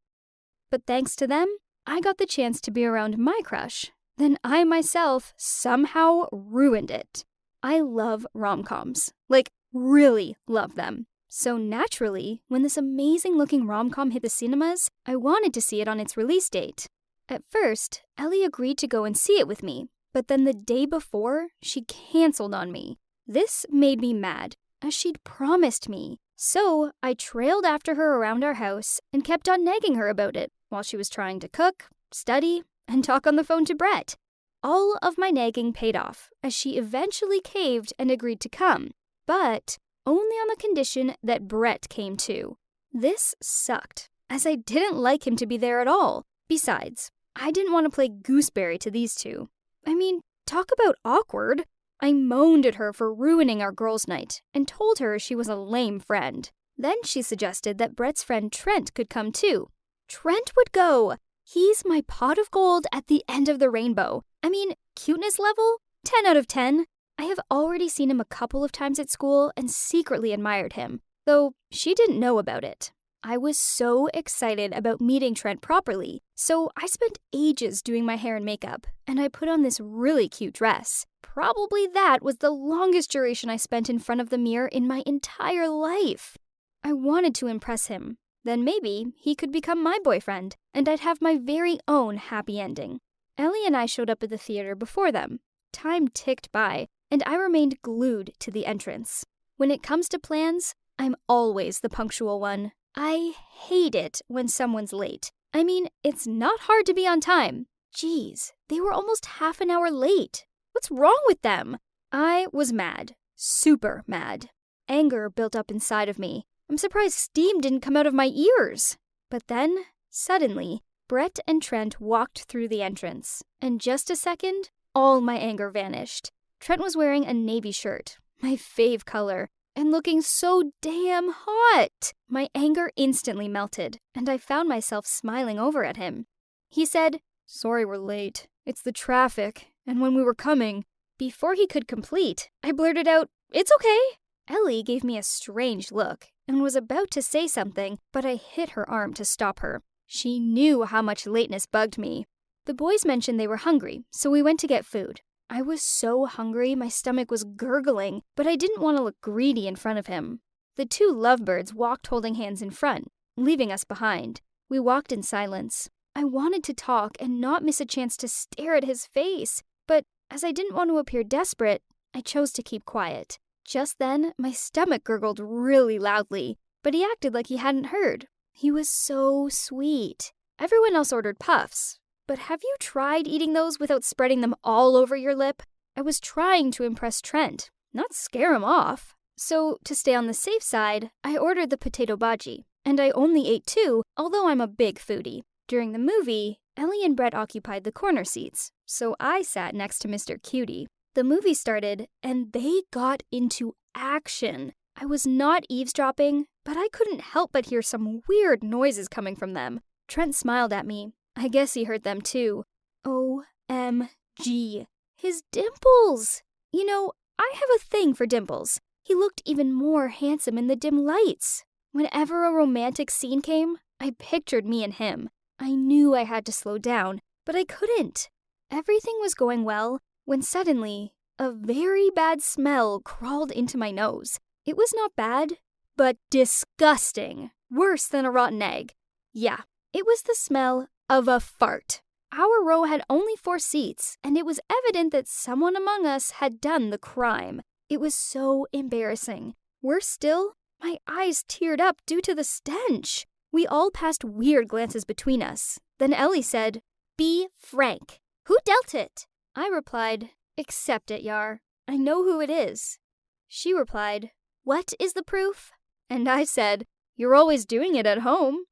But thanks to them, I got the chance to be around my crush. Then I myself somehow ruined it. I love rom-coms. Like, really love them. So naturally, when this amazing-looking rom-com hit the cinemas, I wanted to see it on its release date. At first, Ellie agreed to go and see it with me, but then the day before, she canceled on me. This made me mad, as she'd promised me. So I trailed after her around our house and kept on nagging her about it while she was trying to cook, study, and talk on the phone to Brett. All of my nagging paid off, as she eventually caved and agreed to come, but only on the condition that Brett came too. This sucked, as I didn't like him to be there at all. Besides, I didn't want to play gooseberry to these two. I mean, talk about awkward. I moaned at her for ruining our girls' night and told her she was a lame friend. Then she suggested that Brett's friend Trent could come too. Trent would go! He's my pot of gold at the end of the rainbow. I mean, cuteness level? 10 out of 10. I have already seen him a couple of times at school and secretly admired him, though she didn't know about it. I was so excited about meeting Trent properly, so I spent ages doing my hair and makeup, and I put on this really cute dress. Probably that was the longest duration I spent in front of the mirror in my entire life. I wanted to impress him. Then maybe he could become my boyfriend, and I'd have my very own happy ending. Ellie and I showed up at the theater before them. Time ticked by, and I remained glued to the entrance. When it comes to plans, I'm always the punctual one. I hate it when someone's late. I mean, it's not hard to be on time. Geez, they were almost half an hour late. What's wrong with them? I was mad. Super mad. Anger built up inside of me. I'm surprised steam didn't come out of my ears. But then, suddenly, Brett and Trent walked through the entrance. And just a second, all my anger vanished. Trent was wearing a navy shirt, my fave color, and looking so damn hot. My anger instantly melted, and I found myself smiling over at him. He said, "Sorry we're late. It's the traffic, and when we were coming..." Before he could complete, I blurted out, "It's okay." Ellie gave me a strange look and was about to say something, but I hit her arm to stop her. She knew how much lateness bugged me. The boys mentioned they were hungry, so we went to get food. I was so hungry, my stomach was gurgling, but I didn't want to look greedy in front of him. The two lovebirds walked holding hands in front, leaving us behind. We walked in silence. I wanted to talk and not miss a chance to stare at his face, but as I didn't want to appear desperate, I chose to keep quiet. Just then, my stomach gurgled really loudly, but he acted like he hadn't heard. He was so sweet. Everyone else ordered puffs. But have you tried eating those without spreading them all over your lip? I was trying to impress Trent, not scare him off. So, to stay on the safe side, I ordered the potato bhaji, and I only ate 2, although I'm a big foodie. During the movie, Ellie and Brett occupied the corner seats, so I sat next to Mr. Cutie. The movie started, and they got into action. I was not eavesdropping, but I couldn't help but hear some weird noises coming from them. Trent smiled at me. I guess he heard them too. OMG. His dimples! You know, I have a thing for dimples. He looked even more handsome in the dim lights. Whenever a romantic scene came, I pictured me and him. I knew I had to slow down, but I couldn't. Everything was going well when suddenly a very bad smell crawled into my nose. It was not bad, but disgusting. Worse than a rotten egg. Yeah, it was the smell of a fart. Our row had only 4 seats, and it was evident that someone among us had done the crime. It was so embarrassing. Worse still, my eyes teared up due to the stench. We all passed weird glances between us. Then Ellie said, "Be frank. Who dealt it?" I replied, "Accept it, Yar. I know who it is." She replied, "What is the proof?" And I said, "You're always doing it at home."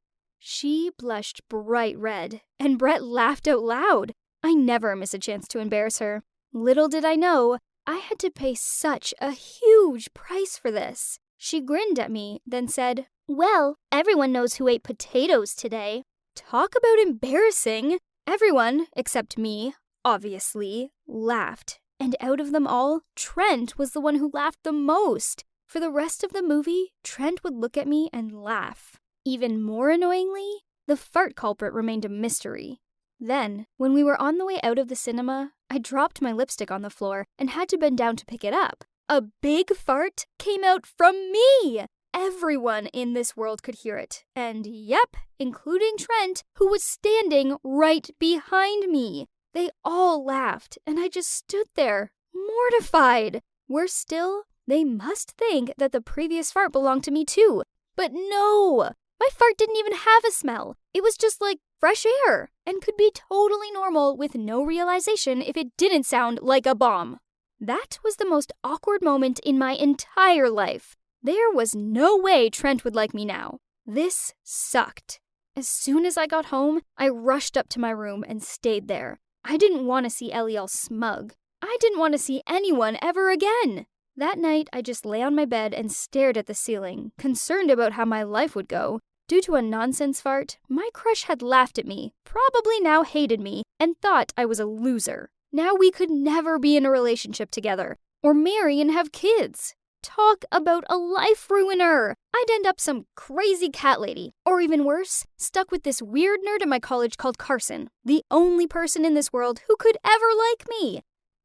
She blushed bright red, and Brett laughed out loud. I never miss a chance to embarrass her. Little did I know, I had to pay such a huge price for this. She grinned at me, then said, "Well, everyone knows who ate potatoes today." Talk about embarrassing. Everyone, except me, obviously, laughed. And out of them all, Trent was the one who laughed the most. For the rest of the movie, Trent would look at me and laugh. Even more annoyingly, the fart culprit remained a mystery. Then, when we were on the way out of the cinema, I dropped my lipstick on the floor and had to bend down to pick it up. A big fart came out from me! Everyone in this world could hear it. And yep, including Trent, who was standing right behind me. They all laughed, and I just stood there, mortified. Worse still, they must think that the previous fart belonged to me too. But no! My fart didn't even have a smell. It was just like fresh air and could be totally normal with no realization if it didn't sound like a bomb. That was the most awkward moment in my entire life. There was no way Trent would like me now. This sucked. As soon as I got home, I rushed up to my room and stayed there. I didn't want to see Ellie all smug. I didn't want to see anyone ever again. That night, I just lay on my bed and stared at the ceiling, concerned about how my life would go. Due to a nonsense fart, my crush had laughed at me, probably now hated me, and thought I was a loser. Now we could never be in a relationship together, or marry and have kids. Talk about a life ruiner! I'd end up some crazy cat lady, or even worse, stuck with this weird nerd in my college called Carson, the only person in this world who could ever like me.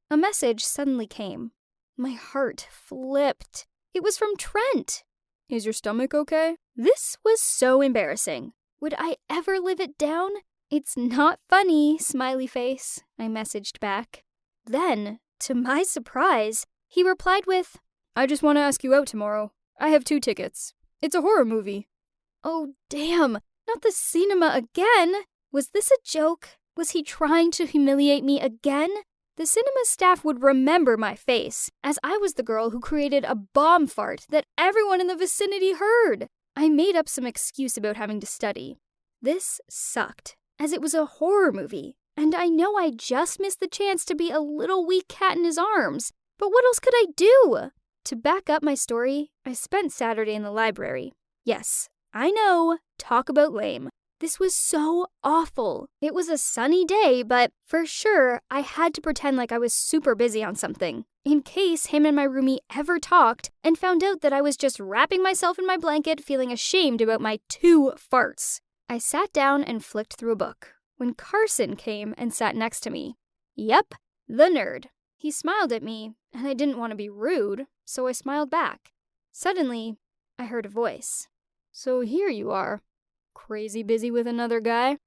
A message suddenly came. My heart flipped. It was from Trent. "Is your stomach okay?" This was so embarrassing. Would I ever live it down? "It's not funny, smiley face," I messaged back. Then, to my surprise, he replied with, "I just want to ask you out tomorrow. I have 2 tickets. It's a horror movie." Oh, damn. Not the cinema again. Was this a joke? Was he trying to humiliate me again? The cinema staff would remember my face, as I was the girl who created a bomb fart that everyone in the vicinity heard. I made up some excuse about having to study. This sucked, as it was a horror movie, and I know I just missed the chance to be a little weak cat in his arms. But what else could I do? To back up my story, I spent Saturday in the library. Yes, I know, talk about lame. This was so awful. It was a sunny day, but for sure, I had to pretend like I was super busy on something, in case him and my roomie ever talked and found out that I was just wrapping myself in my blanket feeling ashamed about my 2 farts. I sat down and flicked through a book when Carson came and sat next to me. Yep, the nerd. He smiled at me, and I didn't want to be rude, so I smiled back. Suddenly, I heard a voice. "So here you are. Crazy busy with another guy?"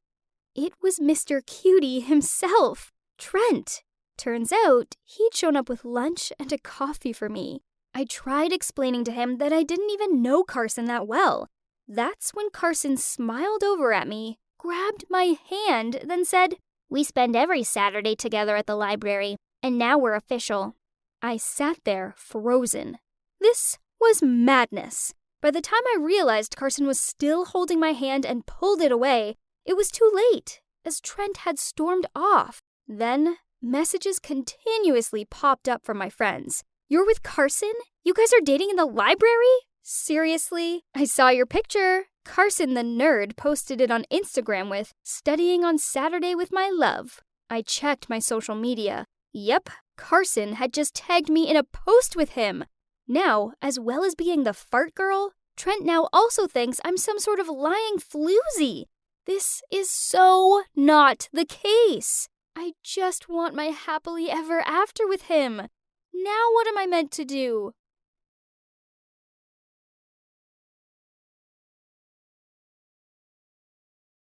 It was Mr. Cutie himself, Trent. Turns out, he'd shown up with lunch and a coffee for me. I tried explaining to him that I didn't even know Carson that well. That's when Carson smiled over at me, grabbed my hand, then said, "We spend every Saturday together at the library, and now we're official." I sat there, frozen. This was madness. By the time I realized Carson was still holding my hand and pulled it away, it was too late, as Trent had stormed off. Then, messages continuously popped up from my friends. "You're with Carson? You guys are dating in the library? Seriously? I saw your picture." Carson the nerd posted it on Instagram with, "Studying on Saturday with my love." I checked my social media. Yep, Carson had just tagged me in a post with him. Now, as well as being the fart girl, Trent now also thinks I'm some sort of lying floozy. This is so not the case. I just want my happily ever after with him. Now what am I meant to do?